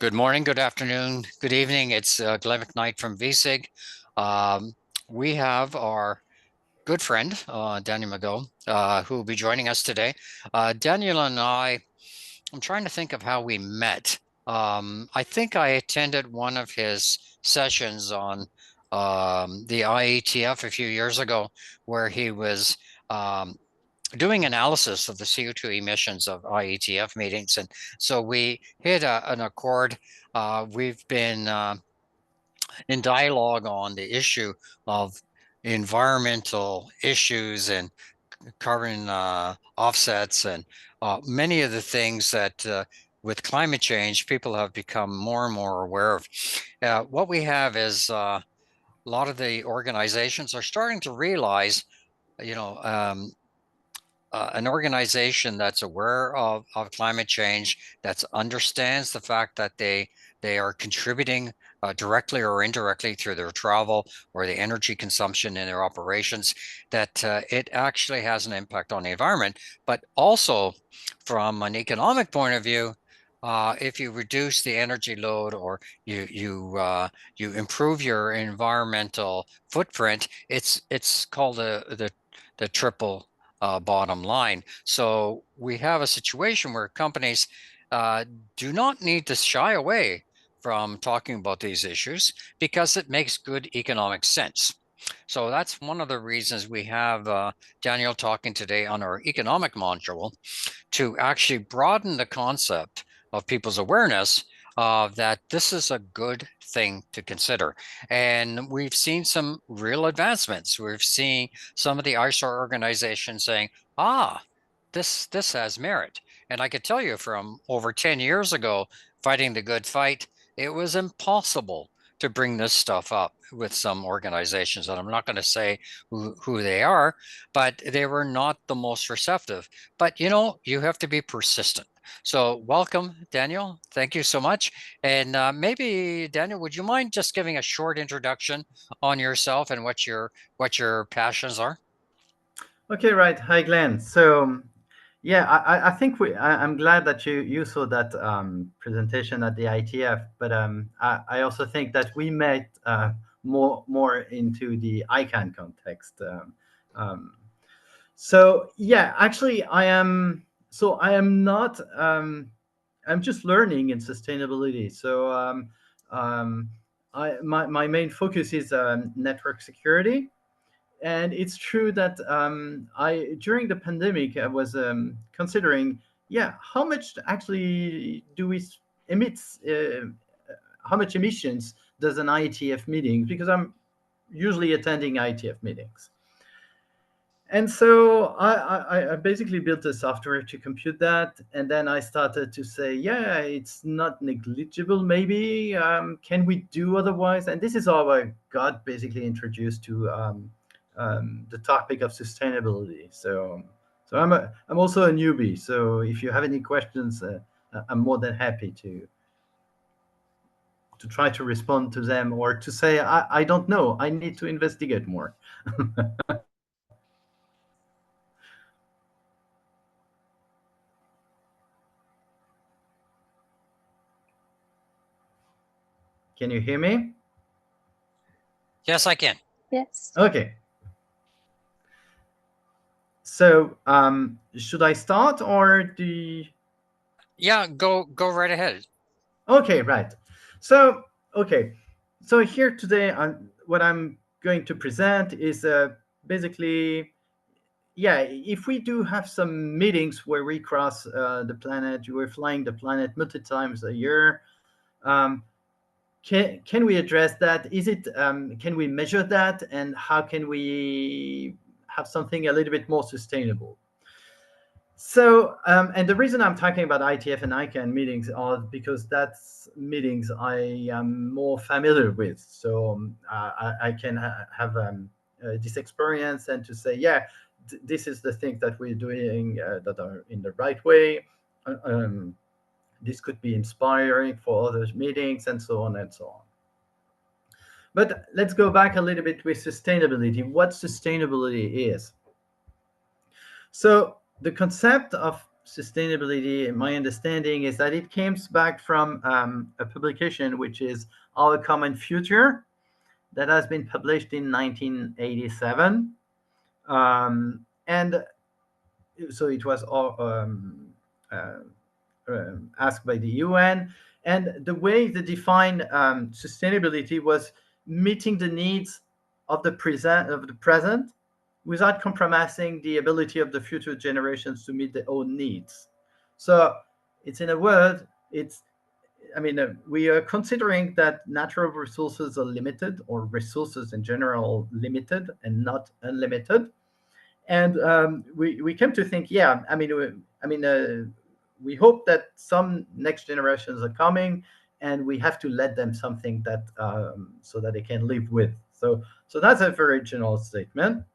Good morning, good afternoon, good evening. It's Glenn McKnight from VSIG. We have our good friend, Daniel Migault, who will be joining us today. Daniel and I'm trying to think of how we met. I think I attended one of his sessions on the IETF a few years ago, where he was um, doing analysis of the CO2 emissions of IETF meetings. And so we hit an accord. We've been in dialogue on the issue of environmental issues and carbon offsets and many of the things that with climate change, people have become more and more aware of. What we have is a lot of the organizations are starting to realize, you know, an organization that's aware of climate change, that understands the fact that they are contributing directly or indirectly through their travel or the energy consumption in their operations, that it actually has an impact on the environment. But also from an economic point of view, if you reduce the energy load or you improve your environmental footprint, it's called the triple bottom line. So we have a situation where companies do not need to shy away from talking about these issues because it makes good economic sense. So that's one of the reasons we have Daniel talking today on our economic module, to actually broaden the concept of people's awareness that this is a good thing to consider. And we've seen some real advancements. We've seen some of the ISAR organizations saying, this has merit. And I could tell you from over 10 years ago, fighting the good fight, it was impossible to bring this stuff up with some organizations. And I'm not going to say who they are, but they were not the most receptive. But you have to be persistent. So welcome, Daniel. Thank you so much. And maybe, Daniel, would you mind just giving a short introduction on yourself and what your passions are? Okay, right. Hi, Glenn. So, yeah, I think I'm glad that you saw that presentation at the ITF, but I also think that we met more into the ICANN context. Um, so, yeah, actually, I am. So I am not. I'm just learning in sustainability. So my main focus is network security, and it's true that I during the pandemic I was considering, yeah, how much actually do we emit? How much emissions does an IETF meeting? Because I'm usually attending IETF meetings, and so I basically built a software to compute that, and then I started to say, yeah, it's not negligible. Maybe can we do otherwise? And this is how I got basically introduced to the topic of sustainability. So I'm also a newbie. So if you have any questions, I'm more than happy to try to respond to them, or to say I don't know. I need to investigate more. Can you hear me? Yes, I can. Yes. Okay. So should I start or do you... Yeah, go right ahead. Okay, right. So, okay. So here today, what I'm going to present is basically, yeah, if we do have some meetings where we cross the planet, we're flying the planet multi times a year, um, can we address that? Is it can we measure that, and how can we have something a little bit more sustainable? So, and the reason I'm talking about ITF and ICANN meetings are because that's meetings I am more familiar with. So I can have this experience and to say, yeah, this is the thing that we're doing that are in the right way. Uh, Um, this could be inspiring for other meetings and so on and so on. But let's go back a little bit with sustainability. What sustainability is. So the concept of sustainability, my understanding is that it comes back from a publication which is Our Common Future, that has been published in 1987. And so it was all uh, asked by the UN. And the way they define sustainability was meeting the needs of the present without compromising the ability of the future generations to meet their own needs. So it's, in a word, it's, we are considering that natural resources are limited, or resources in general limited and not unlimited. And we came to think, yeah, we hope that some next generations are coming, and we have to let them something that so that they can live with. So that's a very general statement.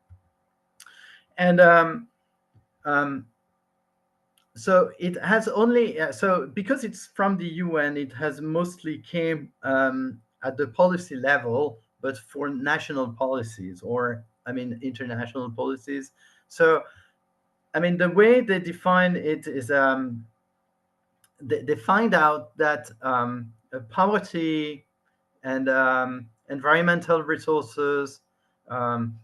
And um, so it has only so because it's from the UN, it has mostly came at the policy level, but for national policies, or international policies. So the way they define it is they find out that poverty and environmental resources, and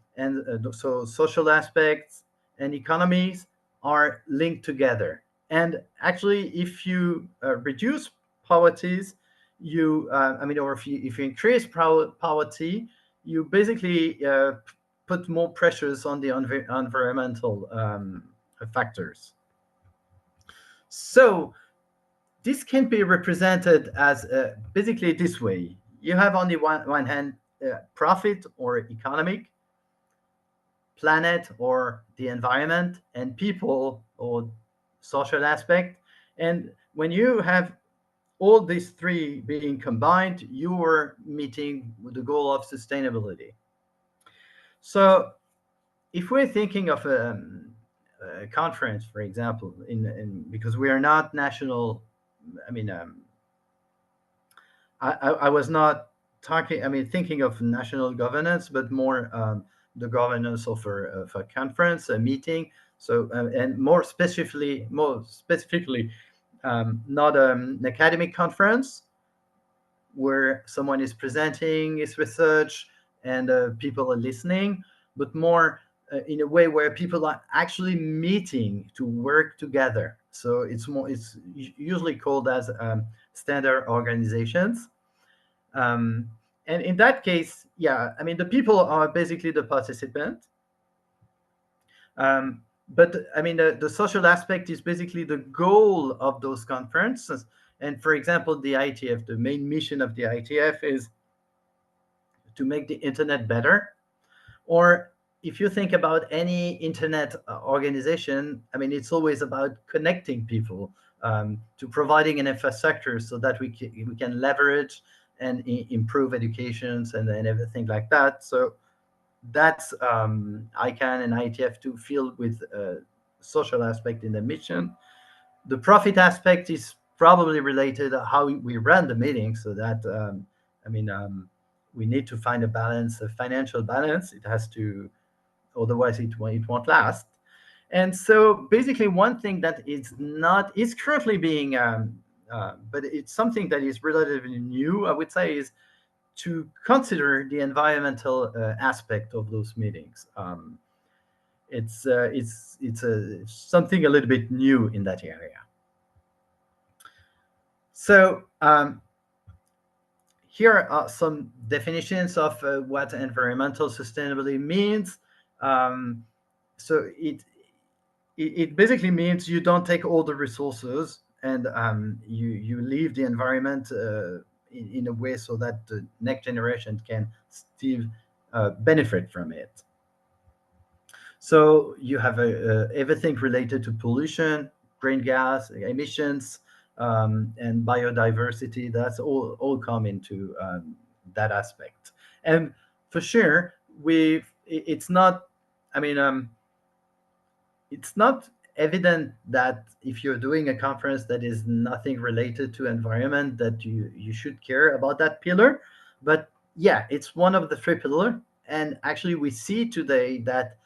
so social aspects and economies are linked together. And actually, if you reduce poverties, or if you increase poverty, you basically put more pressures on the environmental factors. So this can be represented as basically this way. You have on the one hand profit or economic, planet or the environment, and people or social aspect. And when you have all these three being combined, you are meeting the goal of sustainability. So if we're thinking of a conference, for example, because we are not national, I mean, I was not talking, thinking of national governance, but more the governance of a conference, a meeting. So, and more specifically, not an academic conference where someone is presenting his research and people are listening, but more in a way where people are actually meeting to work together. So it's usually called as standard organizations. um, and in that case, yeah, the people are basically the participant. But the social aspect is basically the goal of those conferences. And for example, the ITF, the main mission of the ITF is to make the internet better. Or if you think about any internet organization, it's always about connecting people, to providing an infrastructure so that we can leverage and improve educations and everything like that. So that's ICANN and ITF to fill with social aspect in the mission. The profit aspect is probably related to how we run the meeting, so that I mean we need to find a balance, a financial balance. It has to, otherwise it won't last. And so basically, one thing that is currently being but it's something that is relatively new, I would say, is to consider the environmental aspect of those meetings. It's something a little bit new in that area. So here are some definitions of what environmental sustainability means. Um, so it basically means you don't take all the resources, and you leave the environment in a way so that the next generation can still benefit from it. So you have everything related to pollution, green gas emissions, and biodiversity. That's all come into that aspect. And for sure, it's not. I mean, it's not evident that if you're doing a conference that is nothing related to environment, that you should care about that pillar. But yeah, it's one of the three pillar. And actually, we see today that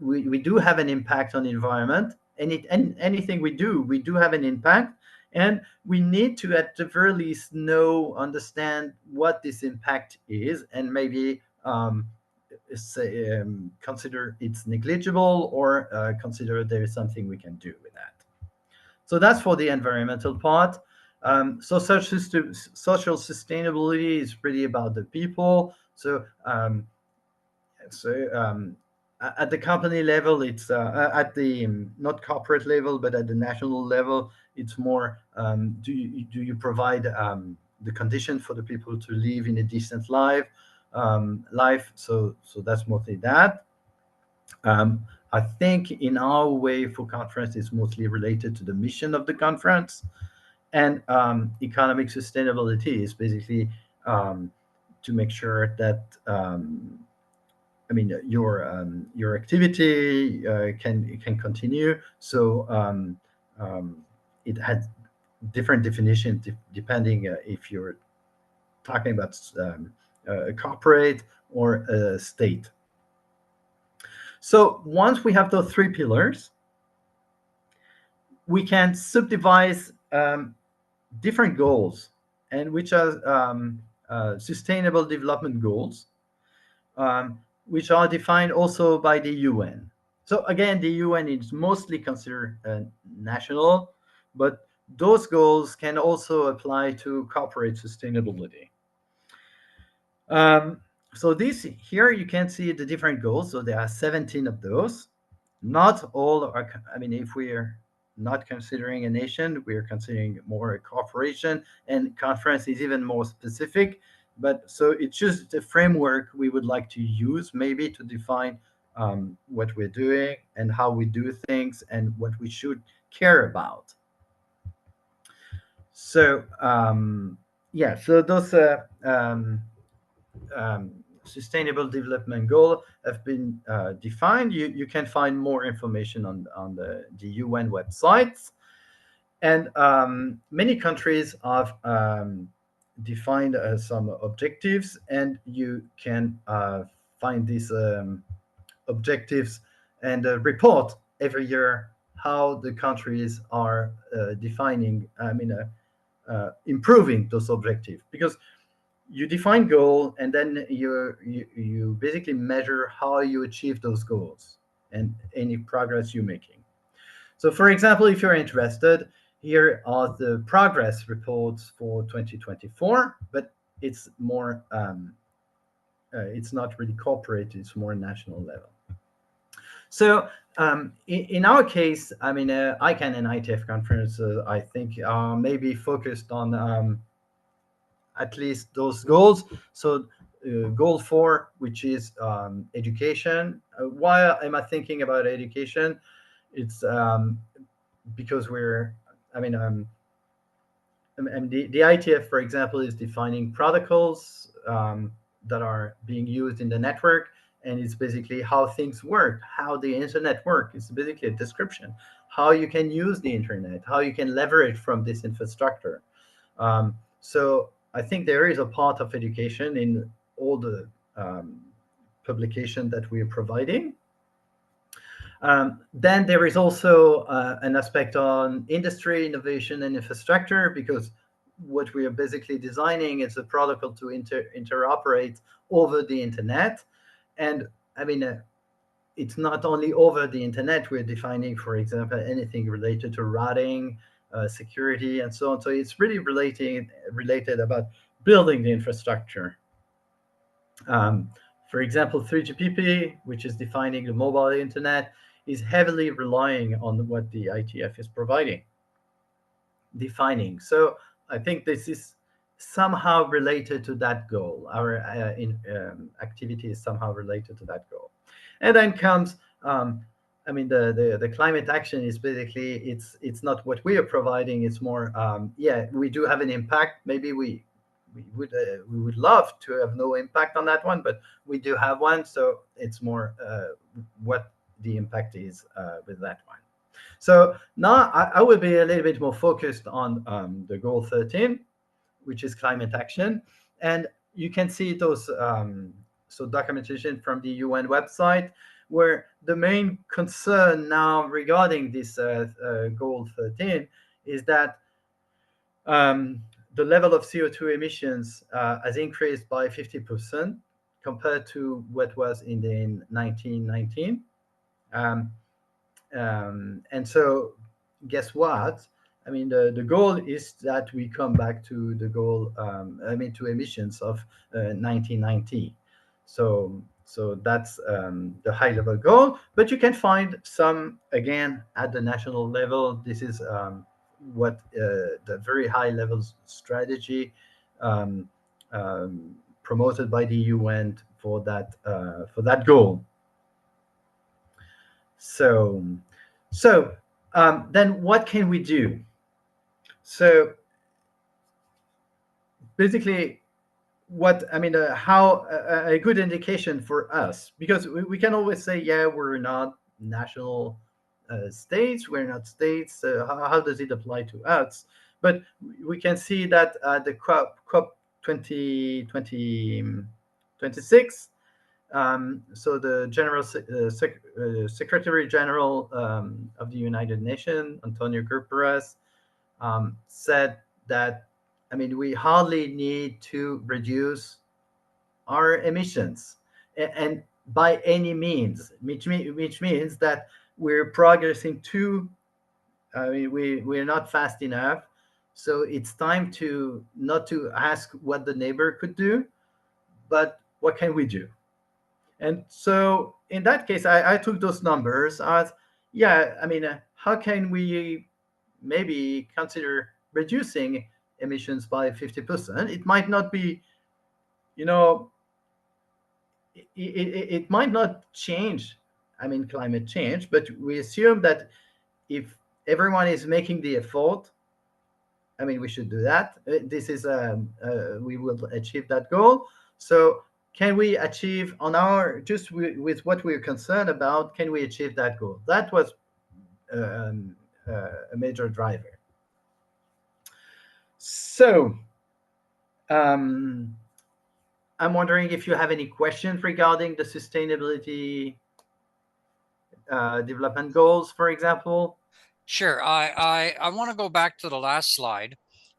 we do have an impact on the environment, anything we do have an impact, and we need to at the very least understand what this impact is, and maybe say, consider it's negligible, or consider there is something we can do with that. So that's for the environmental part. Social sustainability is really about the people. So at the company level, it's at the not corporate level, but at the national level, it's more do you provide the condition for the people to live in a decent life. So that's mostly that. I think in our way for conference is mostly related to the mission of the conference, and economic sustainability is basically to make sure that your activity can continue. So it has different definitions depending if you're talking about a corporate or a state. So once we have those three pillars, we can subdivide different goals, and which are sustainable development goals, which are defined also by the UN. So again, the UN is mostly considered national, but those goals can also apply to corporate sustainability. Um, so this here you can see the different goals. So there are 17 of those. Not all are. I mean, if we are not considering a nation, we are considering more a corporation, and conference is even more specific. But so it's just a framework we would like to use, maybe to define what we're doing and how we do things and what we should care about. So yeah, so those sustainable development goal have been defined. You can find more information on the UN websites. And many countries have defined some objectives, and you can find these objectives and report every year how the countries are improving those objectives, because you define goal, and then you basically measure how you achieve those goals and any progress you're making. So for example, if you're interested, here are the progress reports for 2024, but it's more it's not really corporate, it's more national level. So in our case, ICANN and ITF conference, I think maybe focused on at least those goals. So goal 4, which is education. Why am I thinking about education? It's because we're, I mean, and the ITF, for example, is defining protocols that are being used in the network, and it's basically how things work, how the internet works. It's basically a description, how you can use the internet, how you can leverage from this infrastructure. So I think there is a part of education in all the publication that we are providing. Then there is also an aspect on industry, innovation, and infrastructure, because what we are basically designing is a protocol to interoperate over the internet. And it's not only over the internet. We're defining, for example, anything related to routing, security, and so on. So it's really related about building the infrastructure. For example, 3GPP, which is defining the mobile internet, is heavily relying on what the ITF is defining. So I think this is somehow related to that goal. Our activity is somehow related to that goal. And then comes, the climate action is basically, it's not what we are providing. It's more, we do have an impact. Maybe we would love to have no impact on that one, but we do have one. So it's more what the impact is with that one. So now I will be a little bit more focused on the goal 13, which is climate action. And you can see those so documentation from the UN website. where the main concern now regarding this goal 13 is that um, the level of CO2 emissions has increased by 50% compared to what was in the 1919. Um, and so, guess what? I mean, the goal is that we come back to the goal, to emissions of 1990. So that's the high level goal. But you can find some, again, at the national level. This is what the very high level strategy um, promoted by the UN for that goal. So, then what can we do? So basically, what I mean, how a good indication for us, because we can always say, yeah, we're not national states, we're not states. How does it apply to us? But we can see that the COP 2026. So the Secretary General of the United Nations, Antonio Guterres, said that, I mean, we hardly need to reduce our emissions, and by any means, which means that we're progressing too. I mean, we're not fast enough. So it's time to not to ask what the neighbor could do, but what can we do? And so in that case, I took those numbers as, yeah, I mean, how can we maybe consider reducing emissions by 50%? It might not be, you know, it might not change, I mean, climate change, but we assume that if everyone is making the effort, I mean, we should do that. This is we will achieve that goal. So, can we achieve on our just with what we're concerned about? Can we achieve that goal? That was um, a major driver. So, um, I'm wondering if you have any questions regarding the sustainability development goals, for example. Sure. I want to go back to the last slide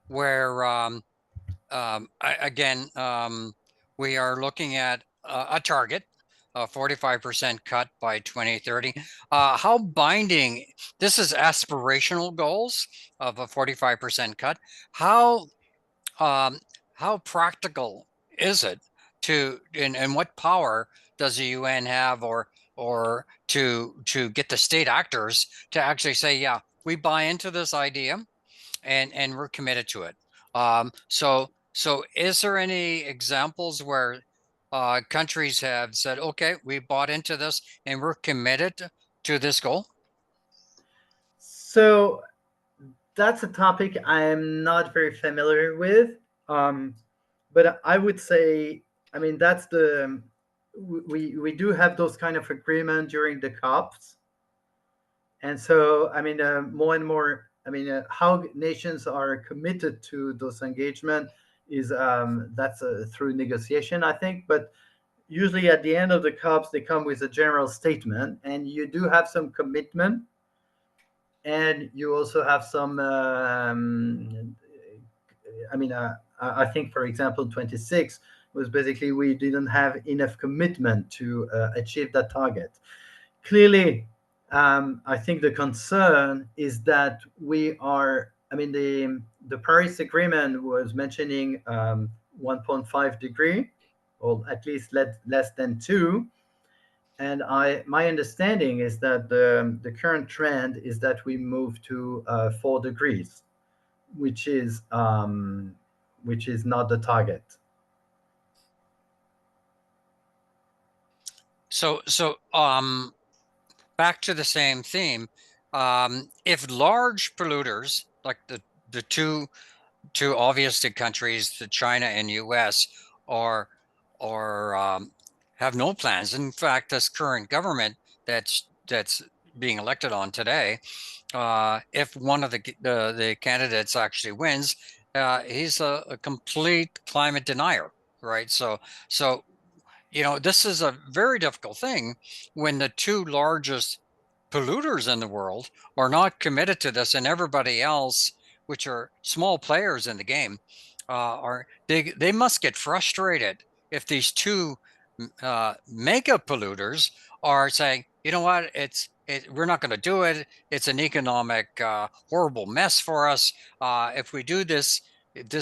where again, we are looking at a target, a 45% cut by 2030. How binding, this is aspirational goals of a 45% cut. Um, how practical is it and what power does the UN have or to get the state actors to actually say, yeah, we buy into this idea and we're committed to it. So is there any examples where countries have said, okay, we bought into this and we're committed to this goal? So that's a topic I am not very familiar with. Um, but I would say, I mean, that's the we do have those kind of agreement during the COPs, and so I mean, more and more. I mean, how nations are committed to those engagement is that's through negotiation, I think. But usually at the end of the COPs, they come with a general statement, and you do have some commitment, and you also have some I mean, I think, for example, 26 was basically we didn't have enough commitment to achieve that target. Clearly, I think the concern is that we are. I mean, the Paris Agreement was mentioning 1.5 degree, or at least less than two. And my understanding is that the current trend is that we move to 4 degrees, which is not the target. So back to the same theme. If large polluters like the two obvious countries, the China and US, are or have no plans. In fact, this current government that's being elected on today, if one of the candidates actually wins, he's a complete climate denier, right? So This is a very difficult thing when the two largest polluters in the world are not committed to this, and everybody else, which are small players in the game, are they must get frustrated if these two mega polluters are saying, you know what, we're not going to do it. It's an economic horrible mess for us. If we do this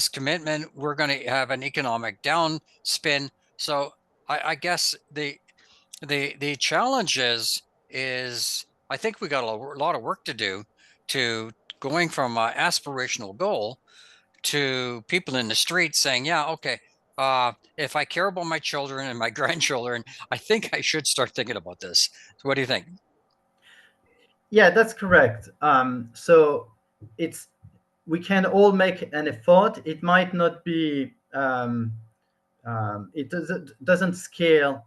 commitment, we're going to have an economic downspin. So I guess the challenge is I think we got a lot of work to do to going from an aspirational goal to people in the streets saying, yeah, okay, if I care about my children and my grandchildren, I think I should start thinking about this. So what do you think? Yeah, that's correct. So it's we can all make an effort. It might not be it doesn't scale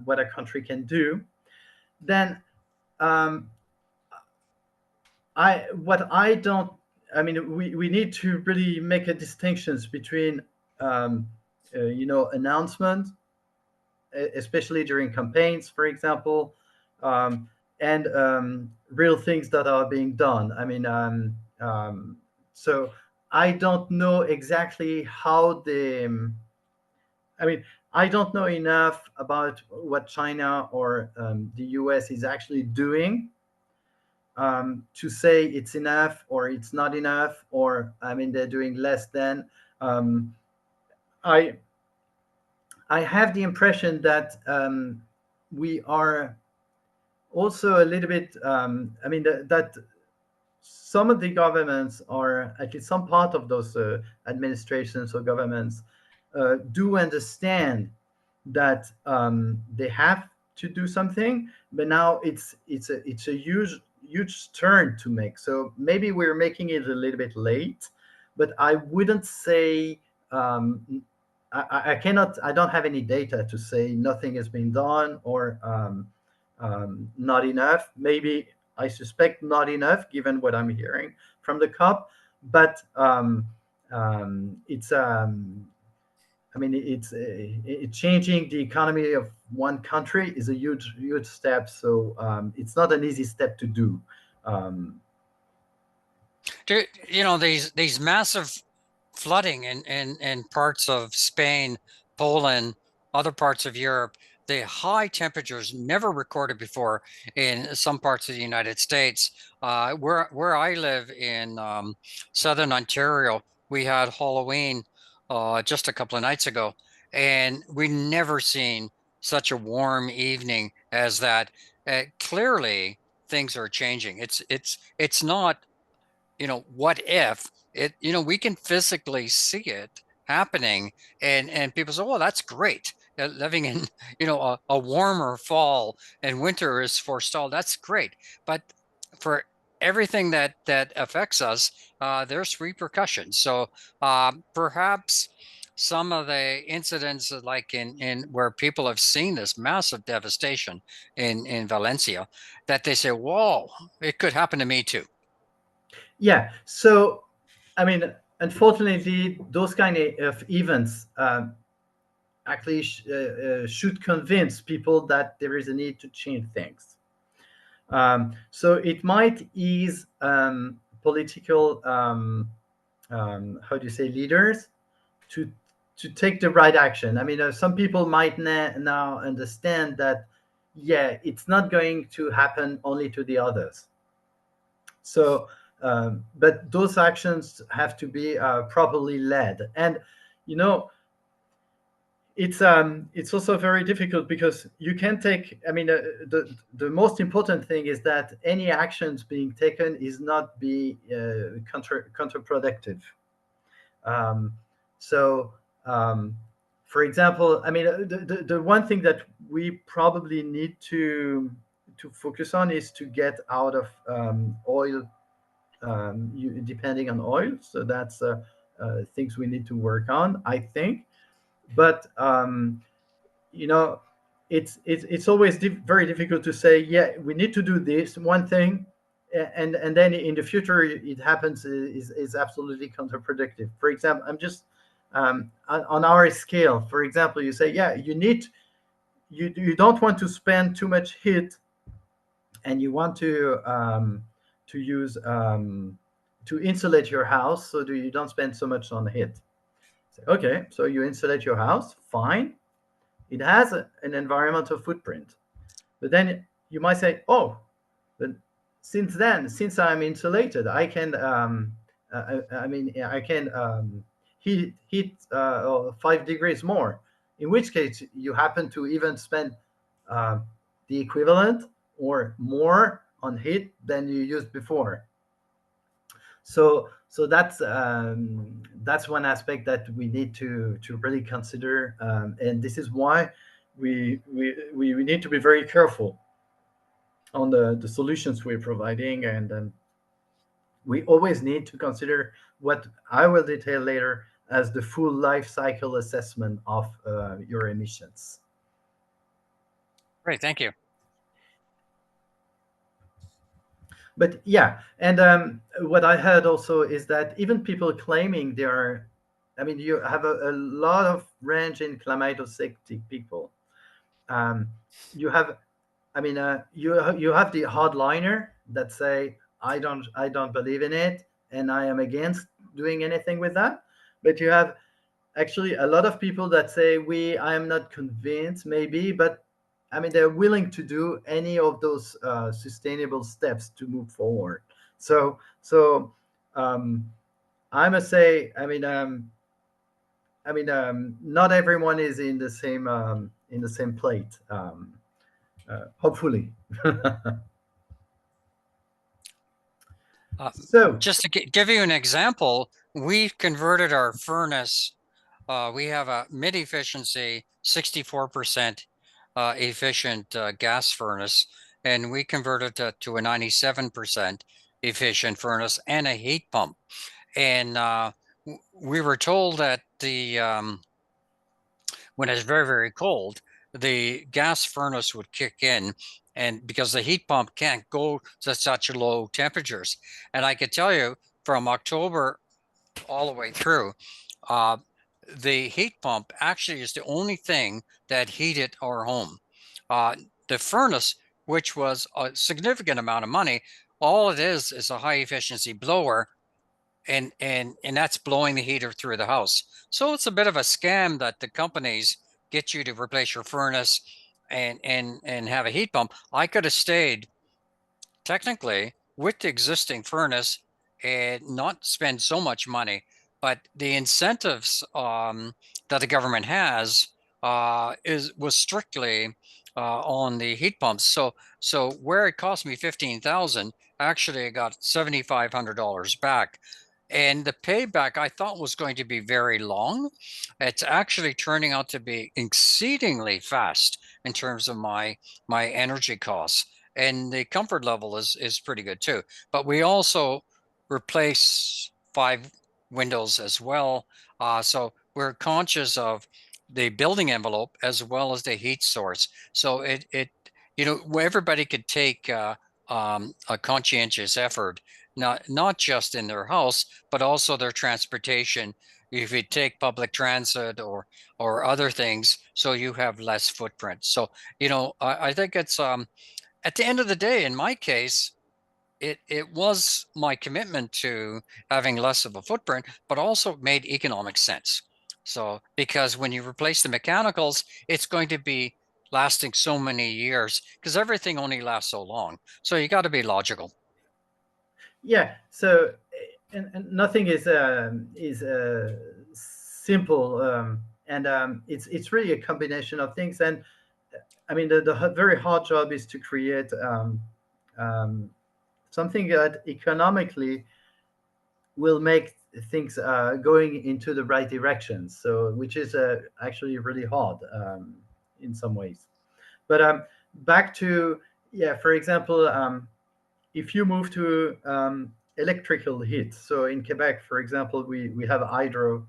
what a country can do. Then um, I what I don't I mean we need to really make a distinctions between announcement, especially during campaigns, for example, um, and real things that are being done. So I don't know exactly how I mean, I don't know enough about what China or the US is actually doing to say it's enough or it's not enough, or I mean, they're doing less than. Um, I I have the impression that we are also a little bit. That some of the governments, or at least some part of those administrations or governments, do understand that they have to do something, but now it's a huge turn to make. So maybe we're making it a little bit late, but I wouldn't say I cannot. I don't have any data to say nothing has been done or not enough. Maybe I suspect not enough, given what I'm hearing from the COP. But it's I mean, changing the economy of one country is a huge step. So it's not an easy step to do. Um, These massive flooding in parts of Spain, Poland, other parts of Europe, the high temperatures never recorded before in some parts of the United States. Where I live in southern Ontario, we had Halloween just a couple of nights ago, and we never seen such a warm evening as that. Clearly, things are changing. It's not what if we can physically see it happening, and people say, well, that's great. Living in, a warmer fall and winter is forestalled. That's great. But for everything that affects us, there's repercussions. So perhaps some of the incidents like in where people have seen this massive devastation in Valencia, that they say, whoa, it could happen to me too. yeah. So I mean, unfortunately, those kind of events actually should convince people that there is a need to change things. So it might ease political, how do you say, leaders to take the right action. I mean, some people might now understand that, yeah, it's not going to happen only to the others. So, but those actions have to be properly led, and you know, it's also very difficult because you can take. I mean, the most important thing is that any actions being taken is not be counterproductive. Um, so, um, for example, I mean, the one thing that we probably need to focus on is to get out of oil, depending on oil. So that's things we need to work on, I think. But you know, it's always very difficult to say, yeah, we need to do this one thing, and then in the future it happens is absolutely counterproductive. For example, I'm just on our scale. For example, you say, yeah, you need. you don't want to spend too much heat, and you want to use to insulate your house so that you don't spend so much on heat. So, okay, so you insulate your house, fine. It has an environmental footprint, but then you might say, oh, but since I'm insulated, I can I can heat 5 degrees more. In which case, you happen to even spend uh, the equivalent or more on heat than you used before. So that's one aspect that we need to really consider, and this is why we need to be very careful on the solutions we're providing, and we always need to consider what I will detail later as the full life cycle assessment of your emissions. Great, thank you. But yeah, and what I heard also is that even people claiming they are, I mean, you have a lot of range in climato-sceptic people. Um, you have, I mean, you have the hardliner that say, I don't believe in it, and I am against doing anything with that. But you have actually a lot of people that say, I am not convinced, maybe, but I mean, they're willing to do any of those sustainable steps to move forward. So um, I must say, not everyone is in the same plate. Hopefully. Uh, So just to give you an example, we've converted our furnace. We have a mid efficiency 64% efficient gas furnace, and we converted it to a 97% efficient furnace and a heat pump. And we were told that when it's very, very cold, the gas furnace would kick in, and because the heat pump can't go to such low temperatures. And I could tell you from October all the way through, uh, the heat pump actually is the only thing that heated our home. Uh, the furnace, which was a significant amount of money, all it is a high efficiency blower, and that's blowing the heater through the house. So it's a bit of a scam that the companies get you to replace your furnace and have a heat pump. I could have stayed technically with the existing furnace and not spend so much money, but the incentives that the government has was strictly on the heat pumps. So where it cost me 15,000, actually I got $7,500 back. And the payback I thought was going to be very long. It's actually turning out to be exceedingly fast in terms of my energy costs, and the comfort level is pretty good too. But we also replace 5 windows as well, so we're conscious of the building envelope as well as the heat source. So it everybody could take a conscientious effort, not just in their house but also their transportation. If you take public transit or other things, so you have less footprint. So I think it's at the end of the day, in my case, it was my commitment to having less of a footprint, but also made economic sense. So because when you replace the mechanicals, it's going to be lasting so many years because everything only lasts so long. So you got to be logical. yeah, so and nothing is simple, and it's really a combination of things. And I mean, the very hard job is to create um, something that economically will make things going into the right direction. So, which is actually really hard in some ways. But back to, yeah, for example, if you move to electrical heat. So in Quebec, for example, we have hydro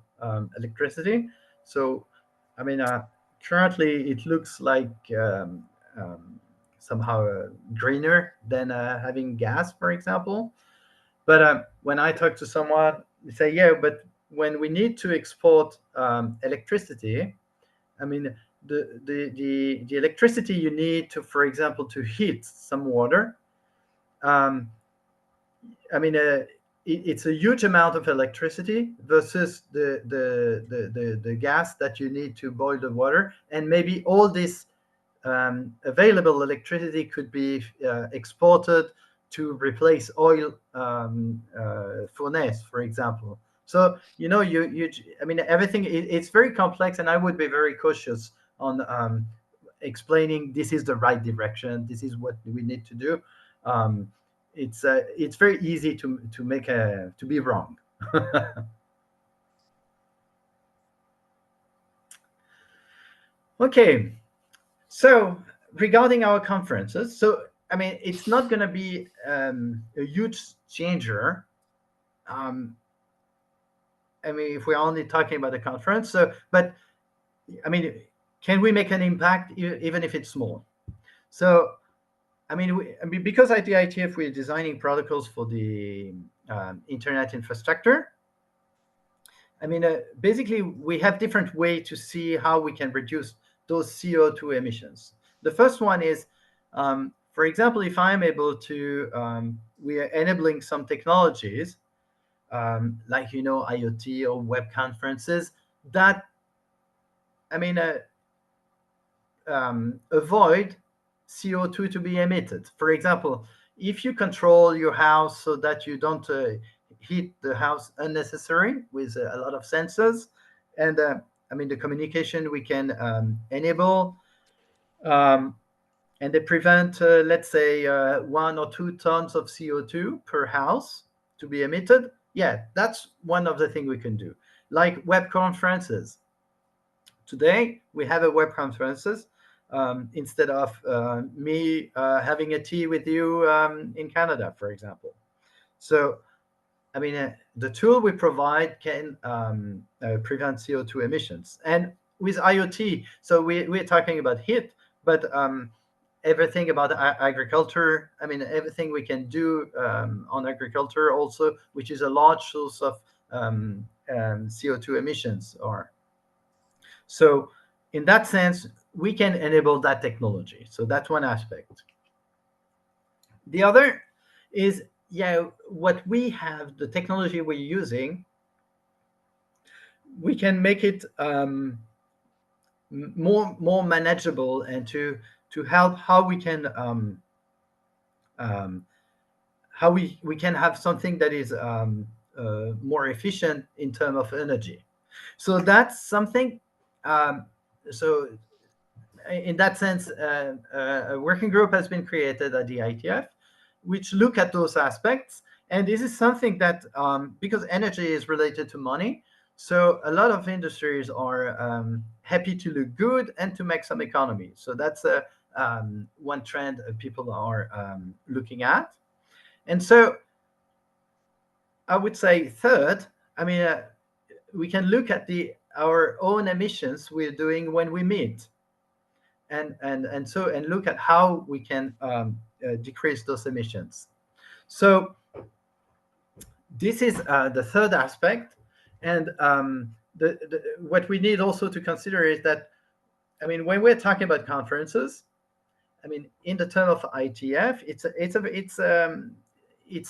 electricity. So, I mean, currently it looks like somehow greener than having gas, for example. But when I talk to someone, they say, yeah, but when we need to export electricity, I mean, the electricity you need to, for example, to heat some water, um, I mean, it's a huge amount of electricity versus the gas that you need to boil the water, and maybe all this available electricity could be exported to replace oil furnace, for example. So I mean, everything. It's very complex, and I would be very cautious on explaining this is the right direction. This is what we need to do. Um, it's very easy to make a to be wrong. Okay, so regarding our conferences, so I mean, it's not going to be a huge changer. Um, I mean, if we're only talking about a conference, so but I mean, can we make an impact even if it's small? So I mean, because at the ITF we're designing protocols for the internet infrastructure. I mean, basically, we have different ways to see how we can reduce those CO2 emissions. The first one is, for example, if I'm able to, we are enabling some technologies like IoT or web conferences that, I mean, avoid CO2 to be emitted. For example, if you control your house so that you don't heat the house unnecessary with a lot of sensors, and I mean the communication we can enable, um, and they prevent, let's say, 1 or 2 tons of CO2 per house to be emitted. Yeah, that's one of the things we can do. Like web conferences, today we have a web conferences instead of me having a tea with you in Canada, for example. So, I mean, the tool we provide can prevent CO2 emissions. And with IoT, so we're talking about heat, but everything about agriculture, I mean, everything we can do on agriculture also, which is a large source of CO2 emissions, or so in that sense, we can enable that technology. So that's one aspect. The other is, yeah, what we have, the technology we're using, we can make it more manageable, and to help how we can um, how we can have something that is more efficient in terms of energy. So that's something. Um, so in that sense, a working group has been created at the ITF, which look at those aspects. And this is something that, because energy is related to money, so a lot of industries are happy to look good and to make some economy. So that's one trend people are looking at. And so I would say third, I mean, we can look at our own emissions we're doing when we meet, and look at how we can decrease those emissions. So this is the third aspect, and what we need also to consider is that, I mean, when we're talking about conferences, I mean, in the term of ITF, it's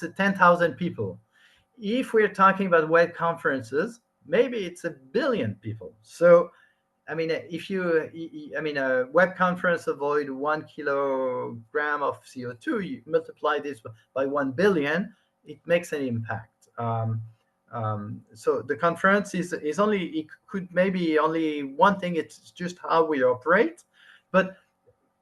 a 10,000 people. If we're talking about web conferences, maybe it's a billion people. So I mean, if you, I mean, a web conference avoid 1 kilogram of CO2, you multiply this by 1 billion, it makes an impact. So the conference is only, it could maybe only one thing. It's just how we operate, but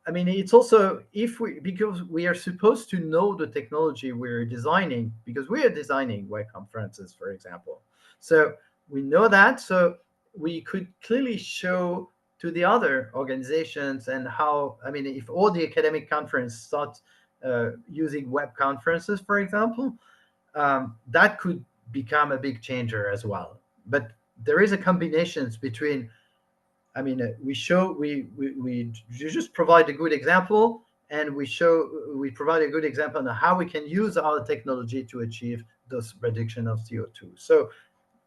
I mean, it's also, if we, because we are supposed to know the technology we're designing, because we are designing web conferences, for example. So we know that, so we could clearly show to the other organizations, and how, I mean, if all the academic conference start using web conferences, for example, that could become a big changer as well. But there is a combination between, I mean, we just provide a good example, and we provide a good example on how we can use our technology to achieve this reduction of CO2. So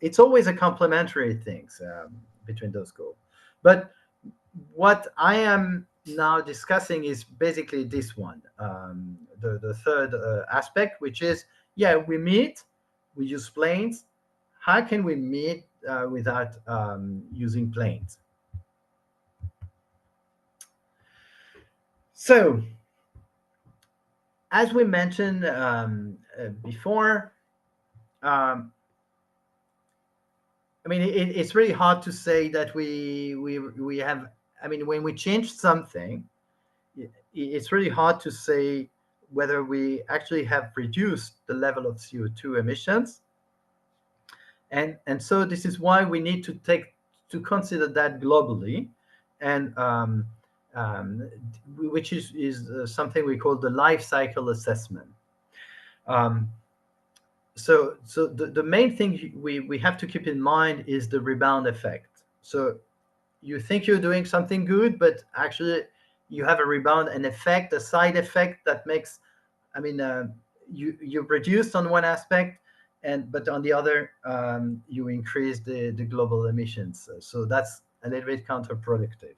it's always a complementary things between those goals. But what I am now discussing is basically this one, the third aspect, which is, yeah, we meet, we use planes. How can we meet without using planes? So, as we mentioned before, um, I mean, it's really hard to say that we have. I mean, when we change something, it's really hard to say whether we actually have reduced the level of CO2 emissions, and so this is why we need to take to consider that globally, and um, which is something we call the life cycle assessment. Um, so the main thing we have to keep in mind is the rebound effect. So you think you're doing something good, but actually you have a rebound, an effect, a side effect that makes, I mean, you reduced on one aspect, and but on the other, you increase the global emissions. So that's a little bit counterproductive.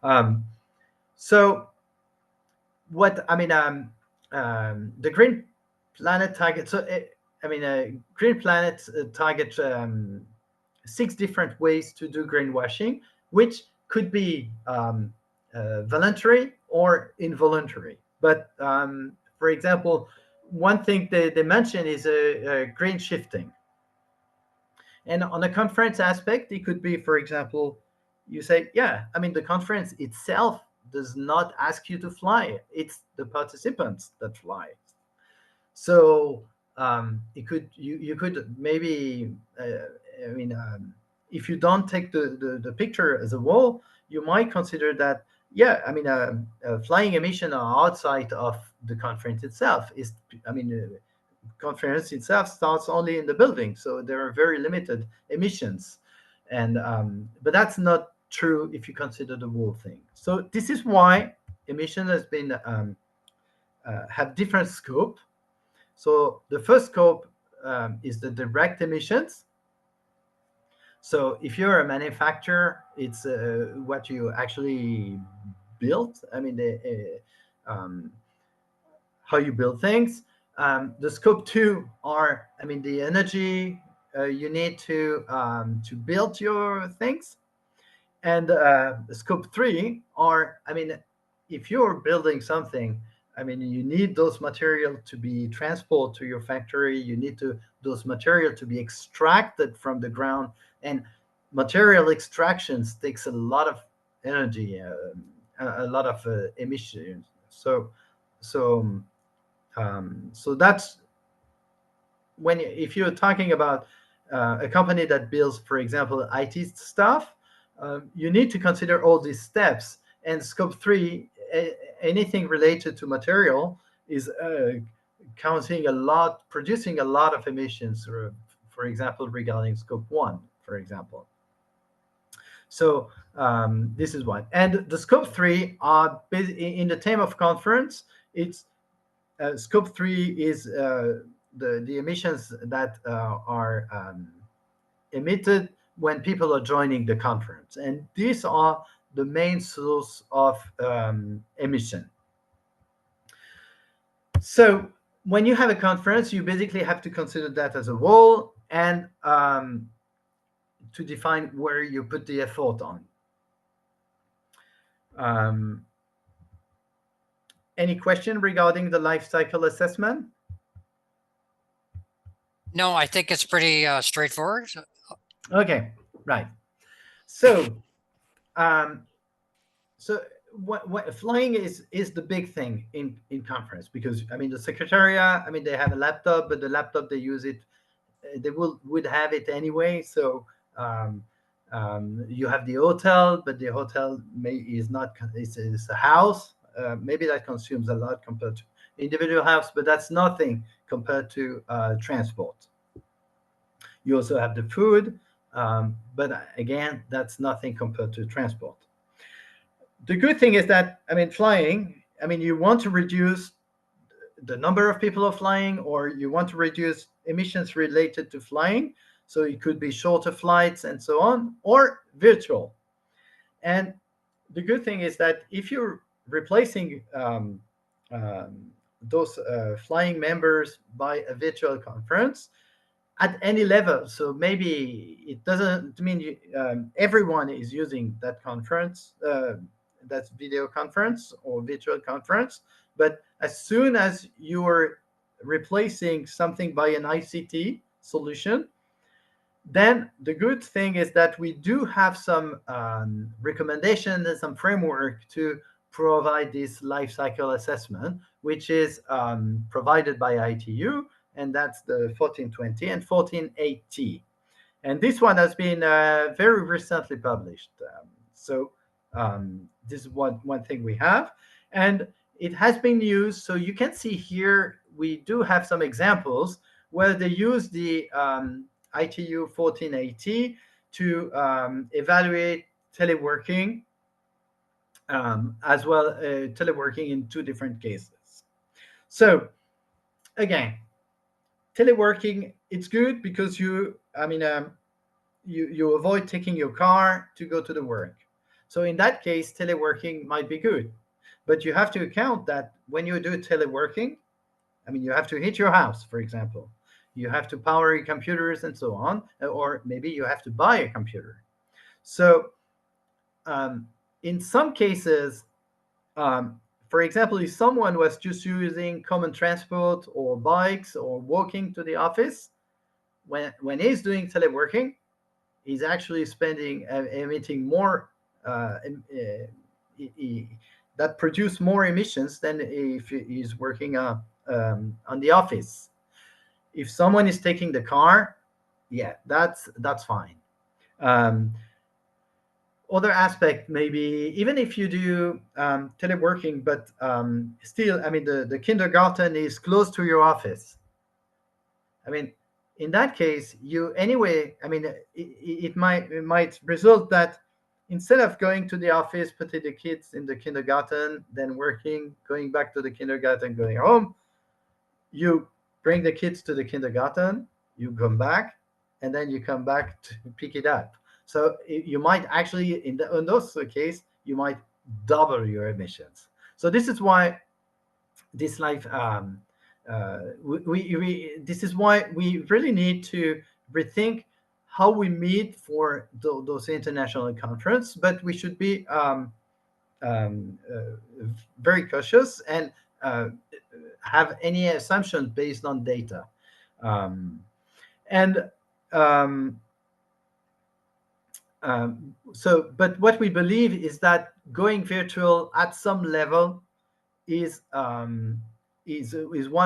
Um, so what I mean, the Green Planet target. So I mean, Green Planet target 6 different ways to do greenwashing, which could be voluntary or involuntary. But for example, one thing they mention is green shifting. And on a conference aspect, it could be, for example, you say, yeah, I mean, the conference itself does not ask you to fly, it's the participants that fly. So it could you could maybe I mean if you don't take the picture as a whole, you might consider that, yeah, I mean flying emission are outside of the conference itself. Is I mean conference itself starts only in the building, so there are very limited emissions, and but that's not true if you consider the whole thing. So this is why emission has been have different scope. So the first scope is the direct emissions. So if you're a manufacturer, it's what you actually built. I mean, how you build things. The scope two are, I mean, the energy you need to build your things. And scope three are, I mean, if you're building something, I mean, you need those material to be transported to your factory. You need to those material to be extracted from the ground, and material extractions takes a lot of energy, a lot of emissions. So, so that's when if you're talking about a company that builds, for example, IT stuff, you need to consider all these steps. And scope three, anything related to material, is counting a lot, producing a lot of emissions. For example, regarding scope one, for example. So this is one. And the scope three are in the theme of conference. It's scope three is the emissions that are emitted when people are joining the conference, and these are the main source of emission. So when you have a conference, you basically have to consider that as a whole, and to define where you put the effort on. Um, any question regarding the life cycle assessment? No, I think it's pretty straightforward. Okay, right. So um, so what flying is the big thing in conference, because I mean the secretariat, I mean they have a laptop, but the laptop they use it, they would have it anyway. So um, you have the hotel, but the hotel is not, it's a house. Maybe that consumes a lot compared to individual house, but that's nothing compared to transport. You also have the food, but again, that's nothing compared to transport. The good thing is that, I mean, flying, I mean, you want to reduce the number of people are flying, or you want to reduce emissions related to flying. So it could be shorter flights and so on, or virtual. And the good thing is that if you're replacing those flying members by a virtual conference at any level, so maybe it doesn't mean everyone is using that conference, that's video conference or virtual conference, but as soon as you're replacing something by an ICT solution, then the good thing is that we do have some recommendations and some framework to provide this life cycle assessment, which is provided by ITU, and that's the 1420 and 1480. And this one has been very recently published. This is one thing we have. And it has been used. So you can see here, we do have some examples where they use the ITU 1480 to evaluate teleworking, as well teleworking in two different cases. So again, teleworking, it's good because you avoid taking your car to go to the work. So in that case, teleworking might be good. But you have to account that when you do teleworking, you have to heat your house, for example. You have to power your computers and so on, or maybe you have to buy a computer. So um, in some cases, um, for example, if someone was just using common transport or bikes or walking to the office, when he's doing teleworking, he's actually spending emitting more that produce more emissions than if he's working on the office. If someone is taking the car, yeah, that's fine. Um, Other aspect, maybe even if you do teleworking, but still, the kindergarten is close to your office. I mean, in that case, you anyway. It might result that instead of going to the office, putting the kids in the kindergarten, then working, going back to the kindergarten, going home, you bring the kids to the kindergarten, you come back, and then you come back to pick it up. So you might actually, in those case, you might double your emissions. So this is why this life this is why we really need to rethink how we meet for those international conference, but we should be very cautious and uh, have any assumptions based on data. Um, and um, but what we believe is that going virtual at some level is one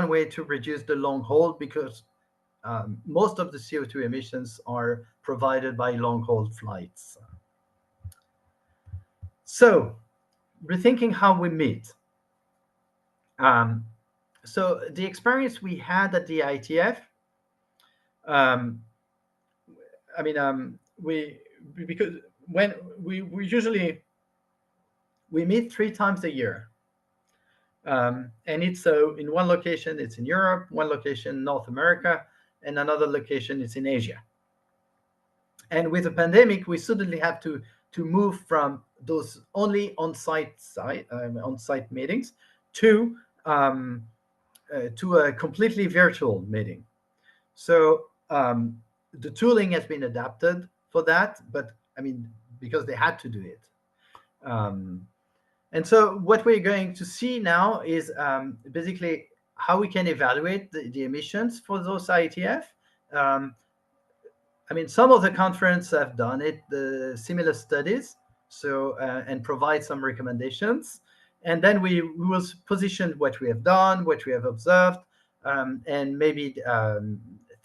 way to reduce the long haul, because most of the CO2 emissions are provided by long haul flights. So, rethinking how we meet. Um, so, the experience we had at the ITF, um, we because when we usually we meet 3 times a year. And it's so in one location, it's in Europe, one location, North America, and another location is in Asia. And with the pandemic, we suddenly have to move from those only on-site meetings to a completely virtual meeting. So the tooling has been adapted for that, but because they had to do it. And so what we're going to see now is basically how we can evaluate the emissions for those IETF. Some of the conferences have done it, the similar studies, so and provide some recommendations. And then we will position what we have done, what we have observed, and maybe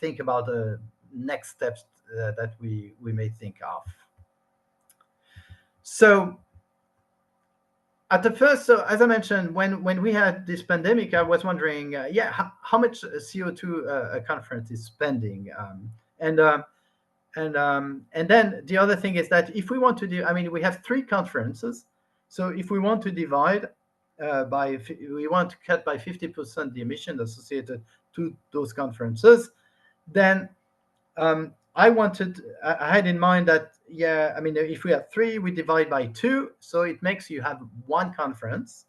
think about the next steps that we may think of. So at the first, so as I mentioned, when we had this pandemic, I was wondering, how much CO2 a conference is spending, and then the other thing is that if we want to do, we have 3 conferences, so if we want to divide we want to cut by 50% the emission associated to those conferences, then I had in mind that, yeah, I mean, if we have three, we divide by two, so it makes you have one conference,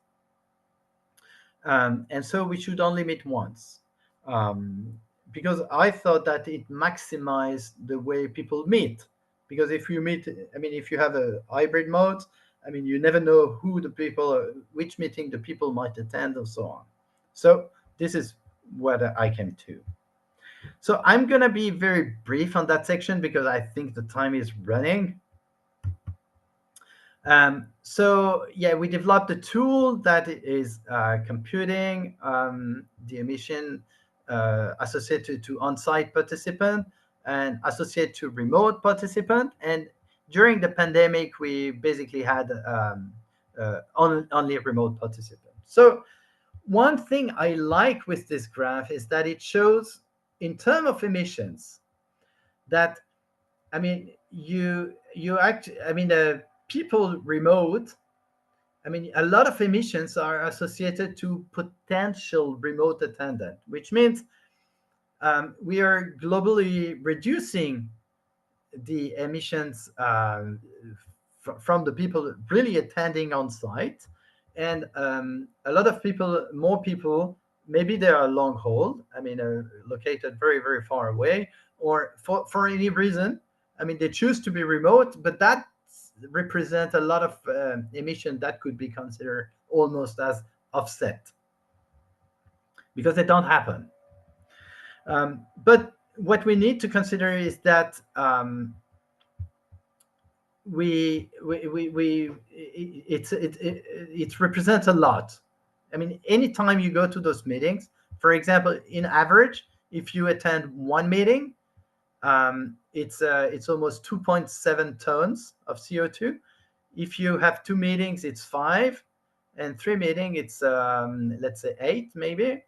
and so we should only meet once, um, because I thought that it maximized the way people meet. Because if you meet, I mean, if you have a hybrid mode, I mean, you never know who the people, which meeting the people might attend, and so on. So this is what I came to. So I'm gonna be very brief on that section because I think the time is running. So yeah, we developed a tool that is computing the emission associated to on-site participant and associated to remote participant. And during the pandemic, we basically had only remote participants. So one thing I like with this graph is that it shows, in terms of emissions, that, I mean, I mean, the people remote, I mean, a lot of emissions are associated to potential remote attendant, which means we are globally reducing the emissions from the people really attending on site. And a lot of people, more people, maybe they are long haul, I mean, located very, very far away, or for any reason, I mean, they choose to be remote, but that represent a lot of emission that could be considered almost as offset because they don't happen. But what we need to consider is that it represents a lot. I mean, anytime you go to those meetings, for example, in average, if you attend one meeting, it's almost 2.7 tons of CO2. If you have two meetings, it's five, and three meeting, it's let's say eight maybe.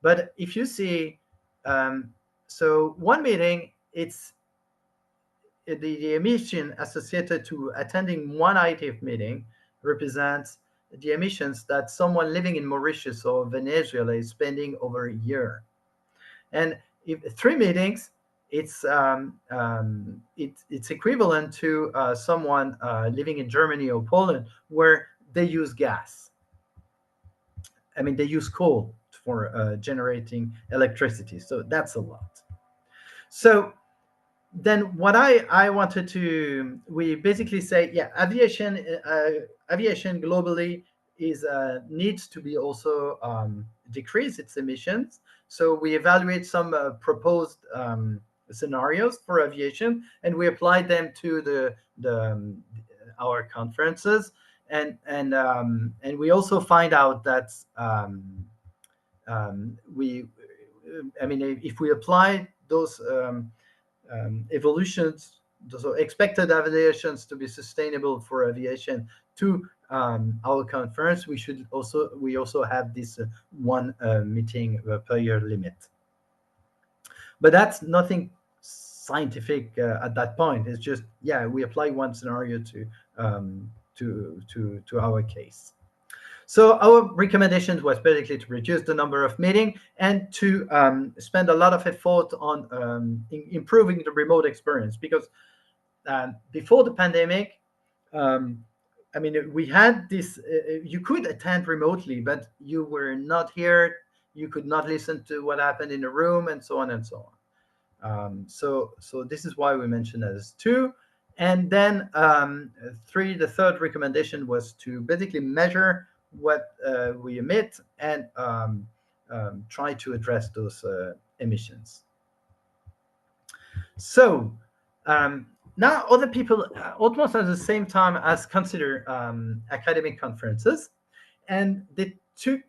But if you see, so one meeting, it's the emission associated to attending one ITF meeting represents the emissions that someone living in Mauritius or Venezuela is spending over a year. And if three meetings, it's equivalent to someone living in Germany or Poland where they use gas. I mean, they use coal for generating electricity. So that's a lot. So then what I wanted to, we basically say, yeah, aviation globally is needs to be also decrease its emissions. So we evaluate some proposed scenarios for aviation, and we applied them to our conferences, and we also find out that we, I mean, if we apply those evolutions, so expected aviations to be sustainable for aviation to our conference, we also have this one meeting per year limit. But that's nothing scientific at that point. It's just, yeah, we apply one scenario to our case. So our recommendations was basically to reduce the number of meetings and to spend a lot of effort on improving the remote experience, because before the pandemic, I mean, we had this, you could attend remotely, but you were not here, you could not listen to what happened in the room, and so on and so on. So this is why we mentioned as two. And then three, the third recommendation was to basically measure what we emit and try to address those emissions. So now other people almost at the same time as consider academic conferences, and they took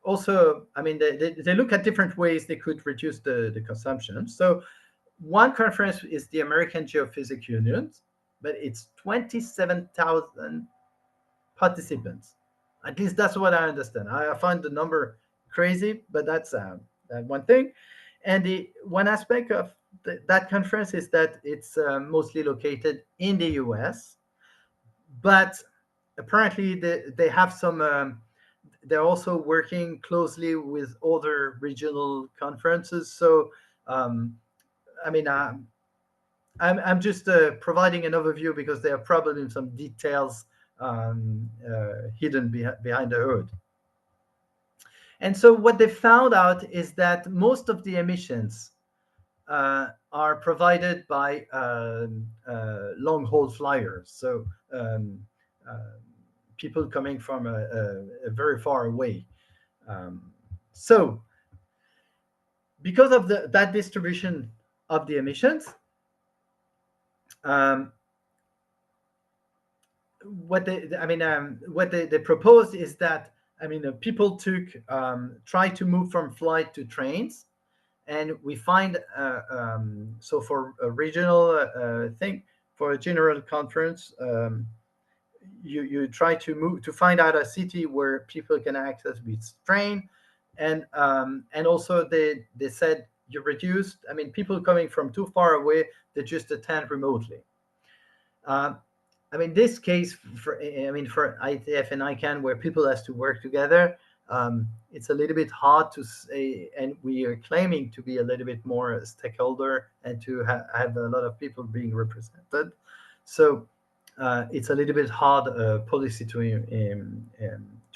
also, I mean, they look at different ways they could reduce the consumption. So one conference is the American Geophysics Union, but it's 27,000 participants. At least that's what I understand. I find the number crazy, but that's that one thing. And the one aspect of that conference is that it's mostly located in the US, but apparently they have some. They're also working closely with other regional conferences. So, um, I mean, I'm just providing an overview because there are probably some details hidden behind the hood. And so what they found out is that most of the emissions are provided by long haul flyers. So uh, people coming from a very far away. Um, so because of that distribution of the emissions, um, what they proposed is that people try to move from flight to trains, and we find so for a regional thing, for a general conference, you try to move to find out a city where people can access with train, and also they said you reduced. People coming from too far away, they just attend remotely. Uh, this case for ITF and ICANN, where people has to work together, it's a little bit hard to say, and we are claiming to be a little bit more a stakeholder and to have a lot of people being represented. So it's a little bit hard policy to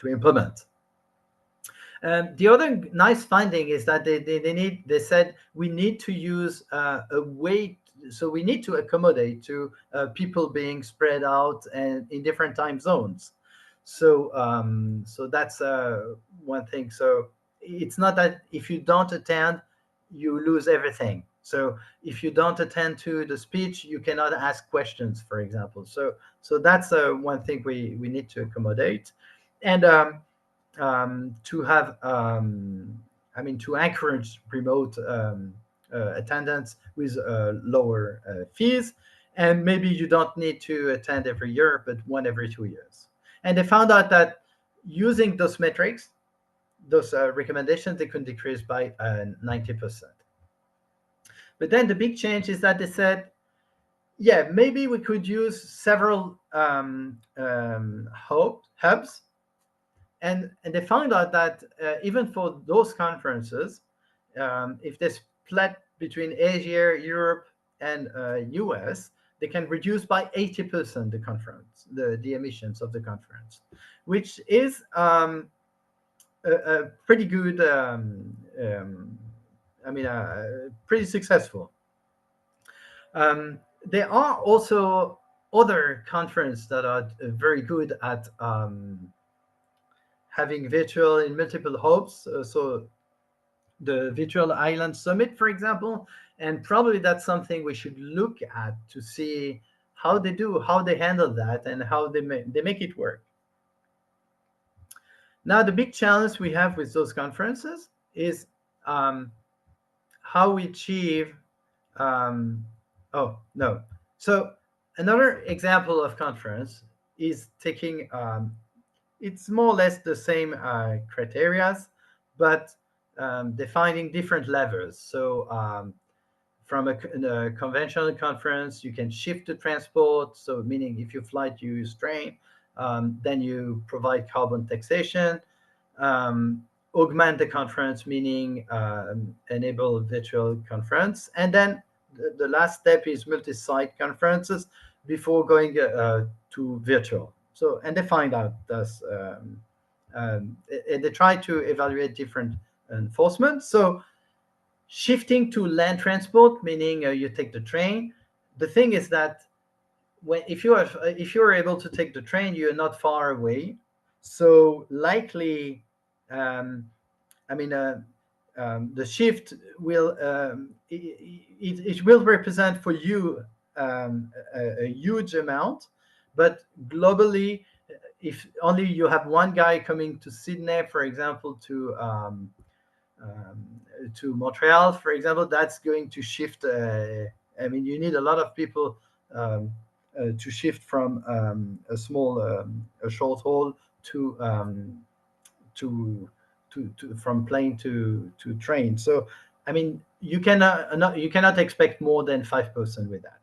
implement. The other nice finding is that they said we need to use a way, so we need to accommodate to people being spread out and in different time zones. So that's one thing. So it's not that if you don't attend, you lose everything. So if you don't attend to the speech, you cannot ask questions, for example. So that's one thing we need to accommodate. And to have to encourage remote attendance with lower fees, and maybe you don't need to attend every year but one every 2 years. And they found out that using those metrics, those recommendations, they could decrease by 90%. But then the big change is that they said, yeah, maybe we could use several hubs, and they found out that even for those conferences, if they split between Asia, Europe, and US, they can reduce by 80% the emissions of the conference, which is a pretty good, pretty successful. There are also other conferences that are very good at having virtual in multiple hubs. So the Virtual Island Summit, for example, and probably that's something we should look at to see how they handle that, and how they make it work. Now, the big challenge we have with those conferences is how we achieve. Oh no! So another example of conference is taking. It's more or less the same criterias, but defining different levels. So from a conventional conference, you can shift to transport. So meaning if you fly, you use train, then you provide carbon taxation. Um, Augment the conference, meaning enable virtual conference. And then the last step is multi-site conferences before going to virtual. So, and they find out this, and they try to evaluate different enforcement. So shifting to land transport, meaning you take the train. The thing is that if you are able to take the train, you're not far away. So likely, um, I mean, the shift will it will represent for you a huge amount, but globally, if only you have one guy coming to Sydney, for example, um, to Montreal, for example, that's going to shift. You need a lot of people to shift from a short haul to from plane to train. So, you cannot expect more than 5% with that.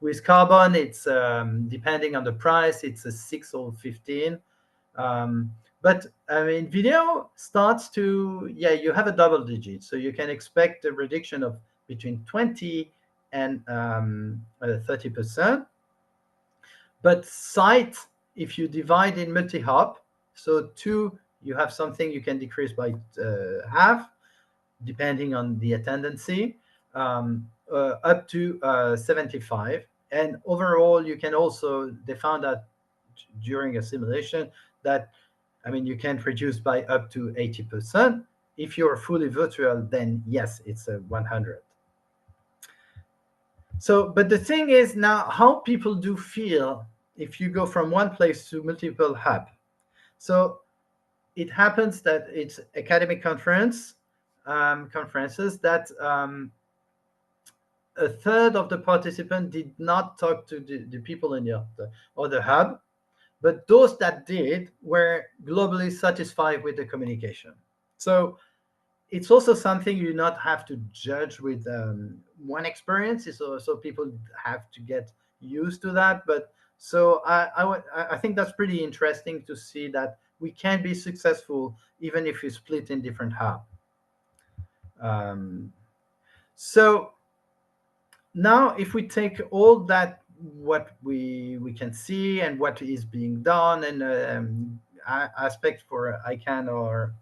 With carbon, it's depending on the price, it's a 6 or 15. But video starts to, yeah, you have a double digit, so you can expect a reduction of between 20 and 30%. But site, if you divide in multi-hop, so two, you have something you can decrease by half, depending on the attendancy, up to 75. And overall, you can also, they found that during a simulation that, I mean, you can reduce by up to 80%. If you're fully virtual, then yes, it's a 100. So, but the thing is now how people do feel if you go from one place to multiple hub. So it happens that it's academic conferences that a third of the participants did not talk to the people in the other hub, but those that did were globally satisfied with the communication. So it's also something you not have to judge with one experience. It's also people have to get used to that. But so I think that's pretty interesting to see that we can be successful even if we split in different hubs. Um, so now if we take all that what we can see and what is being done and aspect for ICANN or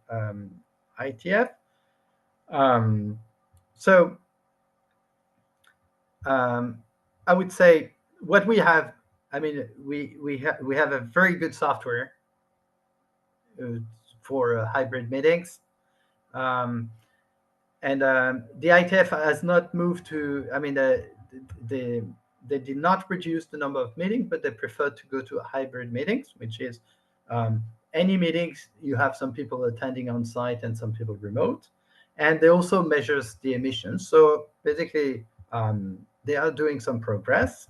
ITF. So I would say what we have. I mean, we have a very good software uh, for hybrid meetings, um, and the ITF has not moved to. I mean, the they did not reduce the number of meetings, but they prefer to go to hybrid meetings, which is um, any meetings you have some people attending on site and some people remote, and they also measures the emissions. So basically, they are doing some progress.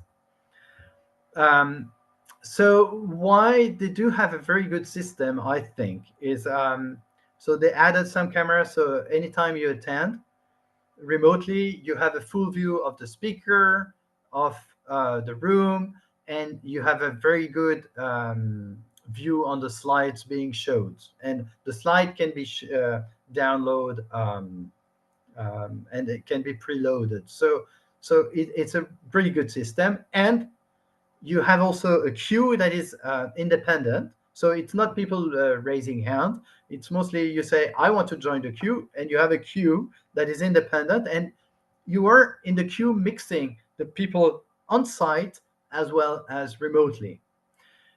Um, so why they do have a very good system, I think, is so they added some cameras. So anytime you attend remotely, you have a full view of the speaker, of the room, and you have a very good view on the slides being showed. And the slide can be download and it can be preloaded. So it's a pretty good system. And you have also a queue that is independent. So it's not people raising hand. It's mostly you say, I want to join the queue, and you have a queue that is independent, and you are in the queue mixing the people on site as well as remotely.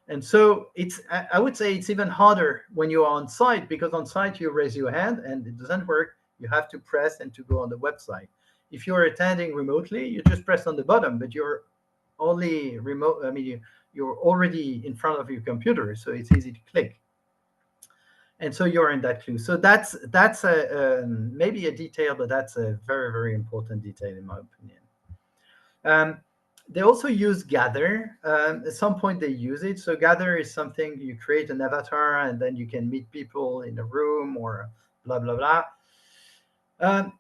And so it's, I would say it's even harder when you are on site, because on site you raise your hand and it doesn't work. You have to press and to go on the website. If you're attending remotely, you just press on the button, but you're only remote. I mean, you're already in front of your computer, so it's easy to click. And so you're in that queue. So that's maybe a detail, but that's a very, very important detail in my opinion. Um, they also use Gather. At some point they use it. So Gather is something you create an avatar and then you can meet people in a room or blah, blah, blah.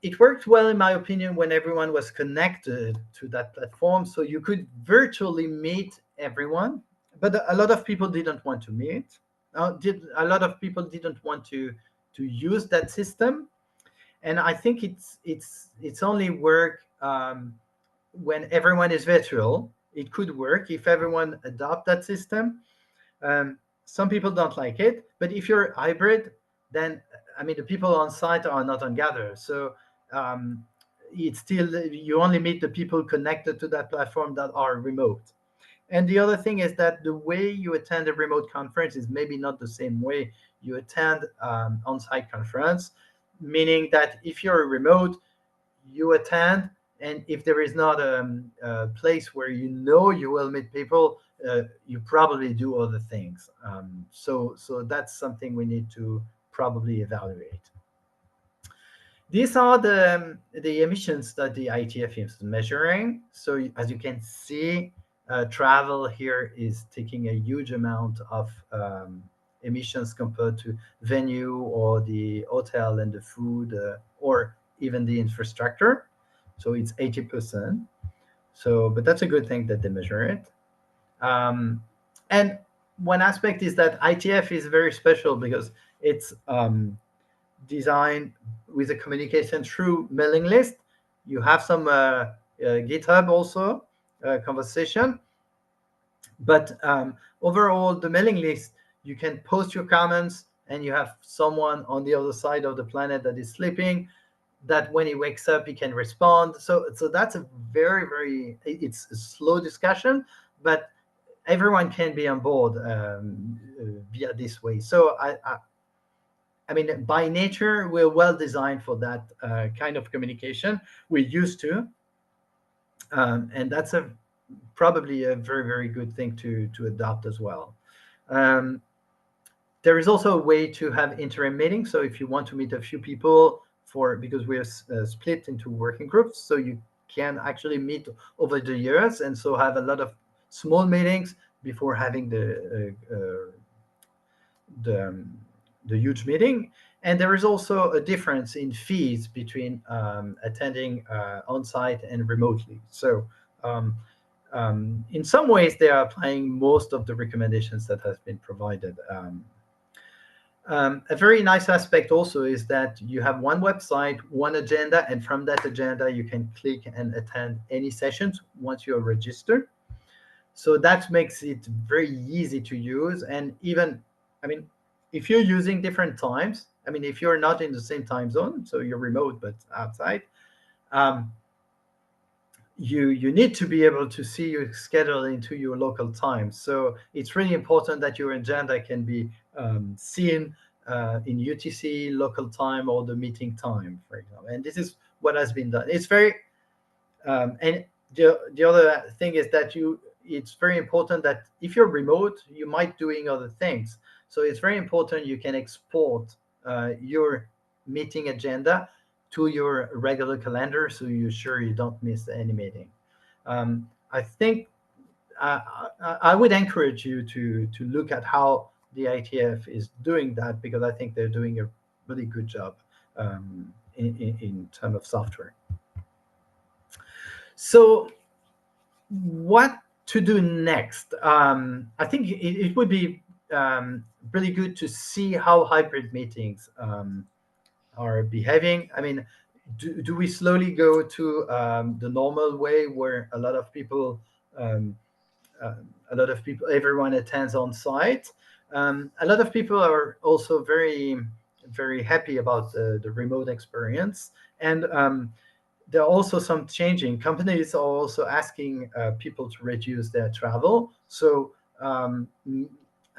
It worked well, in my opinion, when everyone was connected to that platform. So you could virtually meet everyone, but a lot of people didn't want to meet. A lot of people didn't want to use that system, and I think it's only work when everyone is virtual. It could work if everyone adopt that system. Some people don't like it, but if you're hybrid, then I mean the people on site are not on Gather, so um, it's still you only meet the people connected to that platform that are remote. And the other thing is that the way you attend a remote conference is maybe not the same way you attend on-site conference, meaning that if you're remote, you attend, and if there is not a place where you know you will meet people, you probably do other things. So that's something we need to probably evaluate. These are the emissions that the ITF is measuring. So as you can see, travel here is taking a huge amount of emissions compared to venue or the hotel and the food or even the infrastructure. So it's 80%. So, but that's a good thing that they measure it. And one aspect is that ITF is very special because it's designed with a communication through mailing list. You have some GitHub also conversation. But overall, the mailing list, you can post your comments, and you have someone on the other side of the planet that is sleeping, that when he wakes up he can respond. So that's a very, it's a slow discussion, but everyone can be on board via this way. So I mean, by nature, we're well designed for that kind of communication. We're used to, and that's a probably a very good thing to adopt as well. Um, there is also a way to have interim meetings. So if you want to meet a few people for, because we're split into working groups, so you can actually meet over the years, and so have a lot of small meetings before having the the huge meeting. And there is also a difference in fees between attending on site and remotely. So um, in some ways, they are applying most of the recommendations that have been provided. A very nice aspect also is that you have one website, one agenda, and from that agenda, you can click and attend any sessions once you're registered. So that makes it very easy to use. And even, I mean, if you're using different times, I mean, if you're not in the same time zone, so you're remote but outside, um, you need to be able to see your schedule into your local time. So it's really important that your agenda can be seen in UTC local time, or the meeting time, for example. And this is what has been done. It's very and the other thing is that it's very important that if you're remote, you might doing other things. So it's very important you can export your meeting agenda to your regular calendar, so you're sure you don't miss any meeting. I think I would encourage you to look at how the ITF is doing that, because I think they're doing a really good job in terms of software. So what to do next? I think it would be really good to see how hybrid meetings are behaving. I mean, do we slowly go to the normal way where um, everyone attends on site? A lot of people are also very happy about the remote experience, and there are also some changing. Companies are also asking people to reduce their travel. So, I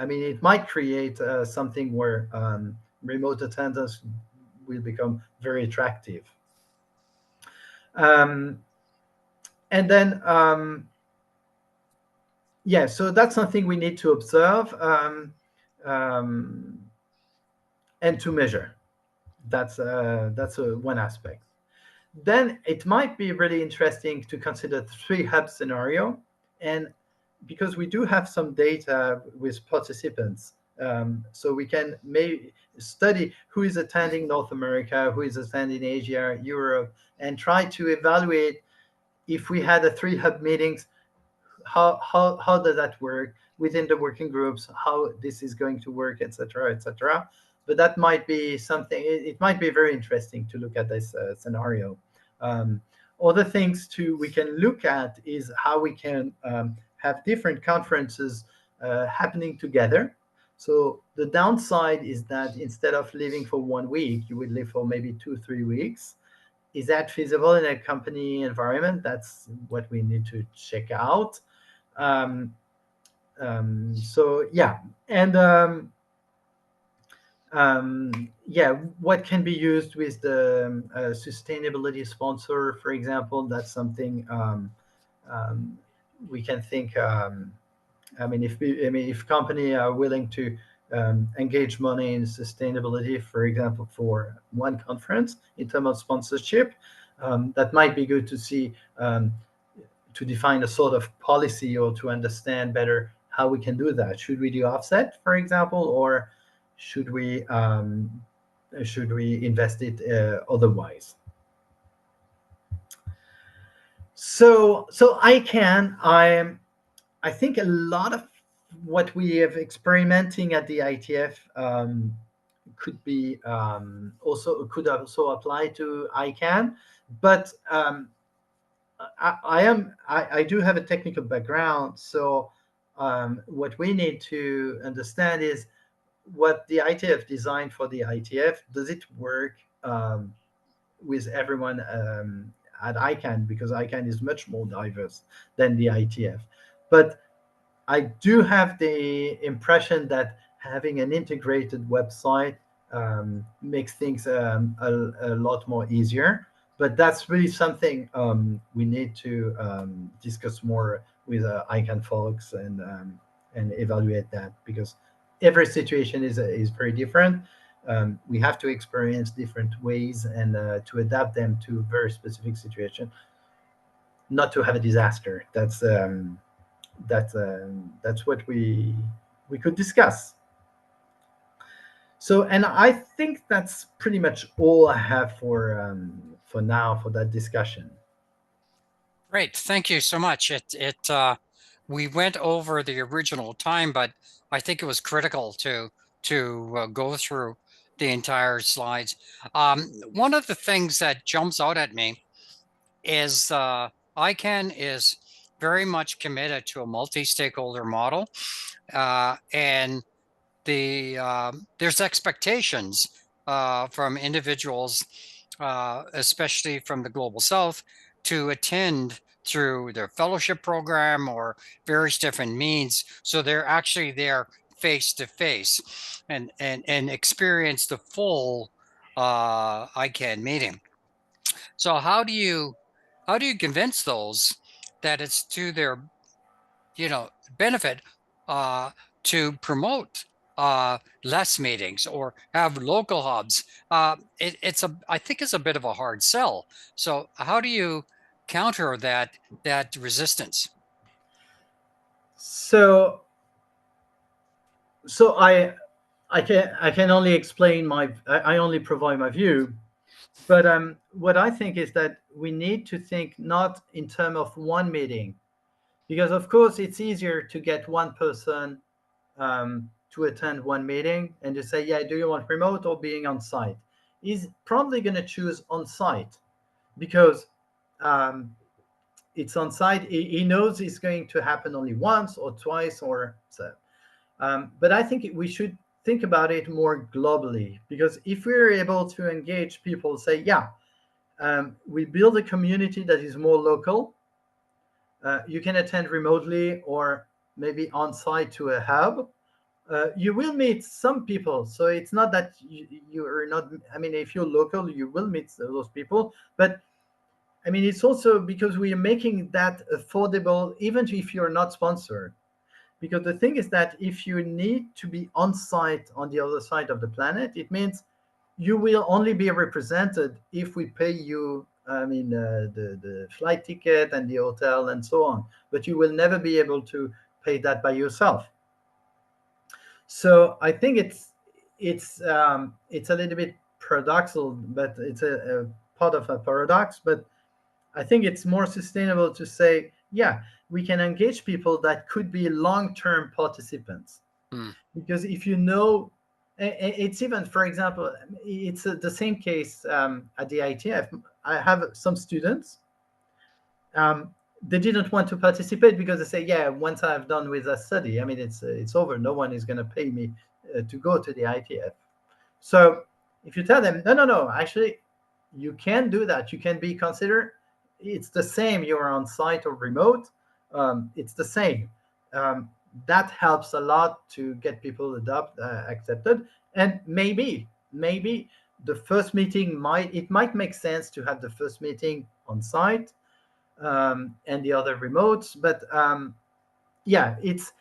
mean, it might create something where remote attendance will become very attractive. Um, and then, yeah, so that's something we need to observe um, and to measure. That's one aspect. Then it might be really interesting to consider the three hub scenario, and because we do have some data with participants, so we can maybe study who is attending North America, who is attending Asia, Europe, and try to evaluate if we had a three hub meetings, how does that work within the working groups, how this is going to work, etc., etc. But that might be something, it might be very interesting to look at this scenario. um, Other things too we can look at is how we can have different conferences happening together. So the downside is that instead of living for 1 week, you would live for maybe 2 3 weeks. Is that feasible in a company environment? That's what we need to check out. um, so yeah, and yeah, what can be used with the sustainability sponsor, for example? That's something um, we can think. I mean, if company are willing to engage money in sustainability, for example, for one conference in terms of sponsorship, that might be good to see, to define a sort of policy, or to understand better how we can do that. Should we do offset, for example, or should we um, should we invest it otherwise? So I think a lot of what we have experimenting at the ITF could also apply to ICANN, but I do have a technical background, so what we need to understand is what the ITF designed for the ITF. Does it work with everyone at ICANN? Because ICANN is much more diverse than the ITF. But I do have the impression that having an integrated website makes things a lot more easier. But that's really something we need to discuss more with ICANN folks and evaluate that, because every situation is very different. We have to experience different ways and to adapt them to very specific situation, not to have a disaster. That's what we could discuss. So, and I think that's pretty much all I have for now for that discussion. Great, thank you so much. We went over the original time, but I think it was critical to go through the entire slides. One of the things that jumps out at me is ICANN is very much committed to a multi-stakeholder model, and there's expectations from individuals, especially from the Global South, to attend through their fellowship program or various different means. So they're actually there face to face and experience the full ICANN meeting. So how do you convince those that it's to their benefit uh, to promote less meetings or have local hubs? I think it's a bit of a hard sell. So how do you counter that resistance? So, so I can only explain I only provide my view, but what I think is that we need to think not in terms of one meeting, because of course it's easier to get one person to attend one meeting and to say, yeah, do you want remote or being on site? He's probably going to choose on site because um, it's on site. He knows it's going to happen only once or twice or so. But I think we should think about it more globally, because if we're able to engage people, say, yeah, we build a community that is more local. You can attend remotely or maybe on site to a hub. You will meet some people, so it's not that you are not. I mean, if you're local, you will meet those people, but I mean, it's also because we are making that affordable, even if you're not sponsored. Because the thing is that if you need to be on site on the other side of the planet, it means you will only be represented if we pay you. I mean, the flight ticket and the hotel and so on, but you will never be able to pay that by yourself. So I think it's a little bit paradoxical, but it's a part of a paradox. But I think it's more sustainable to say, yeah, we can engage people that could be long-term participants. Hmm. Because if you know, it's even, for example, it's the same case at the ITF. I have some students. Um, they didn't want to participate because they say, yeah, once I've done with a study, I mean, it's over. No one is going to pay me to go to the ITF. So if you tell them, no, no, no, actually, you can do that. You can be considered. It's the same. You're on site or remote. It's the same. Um, that helps a lot to get people accepted. And maybe the first meeting might make sense to have the first meeting on site and the other remotes. But yeah, it's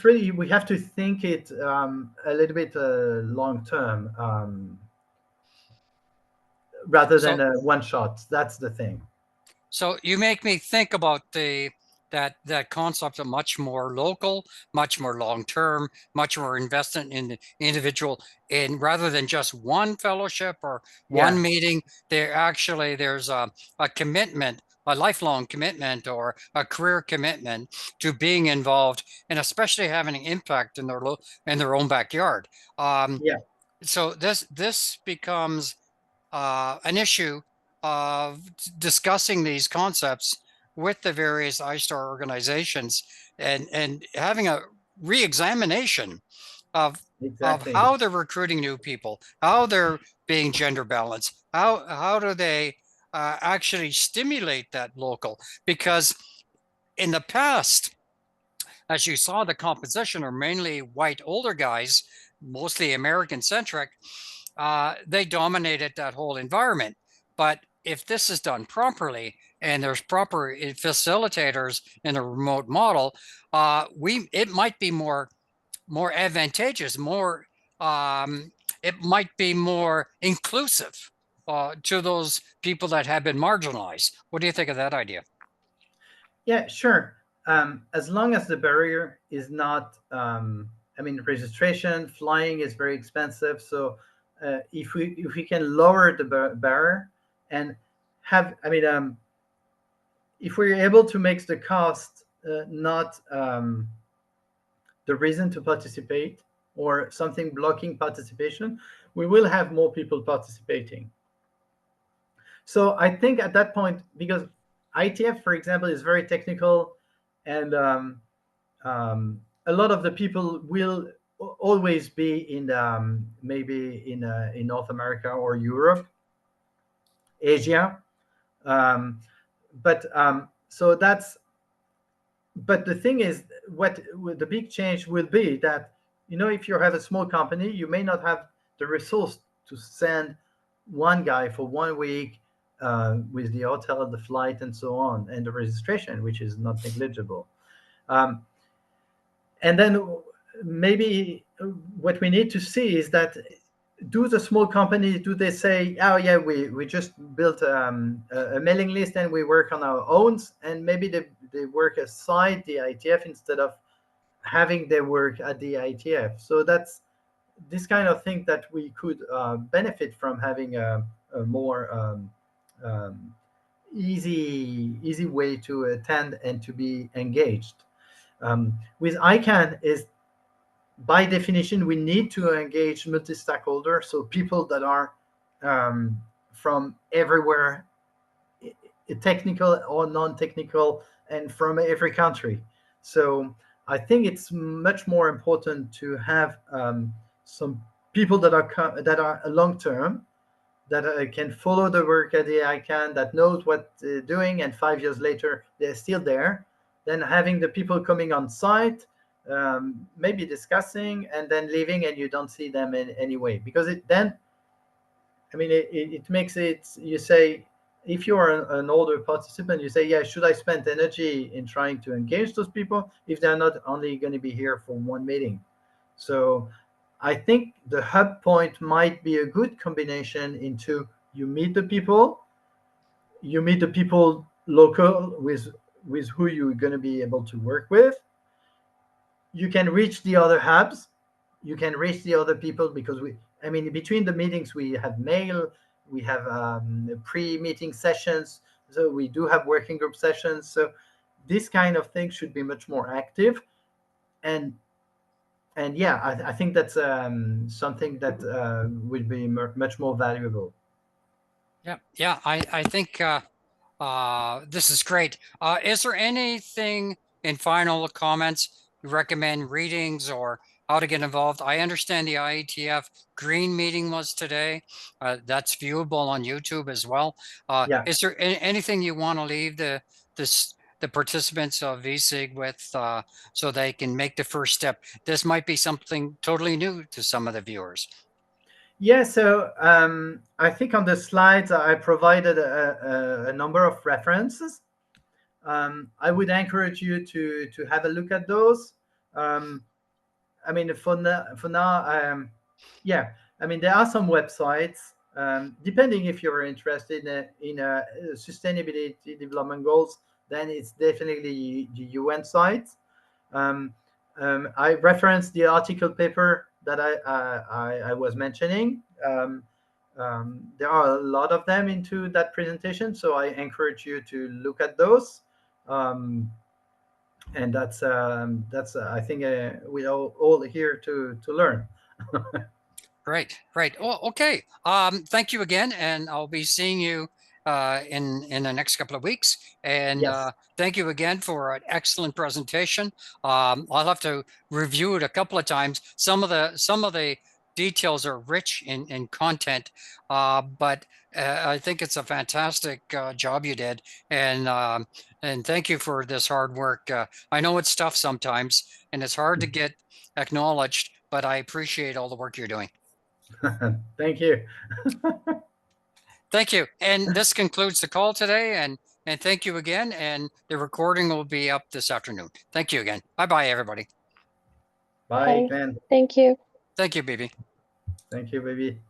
really, we have to think it a little bit long term rather than So a one shot. That's the thing. So you make me think about that concept of much more local, much more long term, much more investment in the individual, in rather than just one fellowship or one Yeah, meeting. There's a commitment, a lifelong commitment or a career commitment to being involved and especially having an impact in their own backyard. Um, yeah, so this becomes an issue of discussing these concepts with the various iStar organizations and having a re-examination of Exactly. how they're recruiting new people, how they're being gender balanced, how do they actually stimulate that local? Because in the past, as you saw, the composition are mainly white older guys, mostly American centric. They dominated that whole environment. But if this is done properly and there's proper facilitators in a remote model, it might be more advantageous, it might be more inclusive to those people that have been marginalized. What do you think of that idea? Yeah, sure. As long as the barrier is not, I mean, registration, flying is very expensive. So if we can lower the barrier and have, I mean, if we're able to make the cost not the reason to participate or something blocking participation, we will have more people participating. So I think at that point, because ITF, for example, is very technical, and a lot of the people will always be in maybe in North America or Europe, Asia. Um, but so that's but the thing is, what the big change will be that, if you have a small company, you may not have the resource to send one guy for 1 week with the hotel, the flight, and so on, and the registration, which is not negligible. Um, and then maybe what we need to see is that, do the small companies, do they say, oh yeah, we just built a mailing list and we work on our own, and maybe they work aside the ITF instead of having their work at the ITF. So that's this kind of thing that we could benefit from, having a more um, easy way to attend and to be engaged. With ICANN is, by definition, we need to engage multi-stakeholder, so people that are um, from everywhere, technical or non-technical, and from every country. So I think it's much more important to have some people that are long term, that can follow the work at the ICANN, that knows what they're doing, and 5 years later they're still there. Then having the people coming on site, maybe discussing, and then leaving, and you don't see them in any way, because I mean, it makes it. You say, if you are an older participant, you say, yeah, should I spend energy in trying to engage those people if they're not only going to be here for one meeting? So I think the hub point might be a good combination into, you meet the people local, with who you're going to be able to work with. You can reach the other hubs, you can reach the other people, because I mean, between the meetings we have mail, we have pre-meeting sessions, so we do have working group sessions. So this kind of thing should be much more active. And and yeah, I think that's something that would be much more valuable. Yeah, yeah, I think this is great. Is there anything in final comments you recommend, readings or how to get involved? I understand the IETF Green meeting was today. That's viewable on YouTube as well. Yeah. Is there anything you want to leave the participants of VSIG with so they can make the first step? This might be something totally new to some of the viewers. Yeah, so I think on the slides I provided a number of references. I would encourage you to have a look at those. Um, I mean, for now, yeah. I mean, there are some websites. Depending if you're interested in sustainability development goals, then it's definitely the UN site. Um, I referenced the article paper that I was mentioning. There are a lot of them into that presentation, so I encourage you to look at those. Um, and that's I think we all here to learn. Great, great. Oh, okay. Thank you again, and I'll be seeing you in the next couple of weeks. And Yes. thank you again for an excellent presentation. I'll have to review it a couple of times. Some of the details are rich in content, but I think it's a fantastic job you did, and thank you for this hard work. I know it's tough sometimes, and it's hard to get acknowledged, but I appreciate all the work you're doing. Thank you. Thank you. And this concludes the call today, and thank you again. And the recording will be up this afternoon. Thank you again. Bye-bye, everybody. Bye, Bye. Glenn. Thank you. Thank you, BB. Thank you, baby.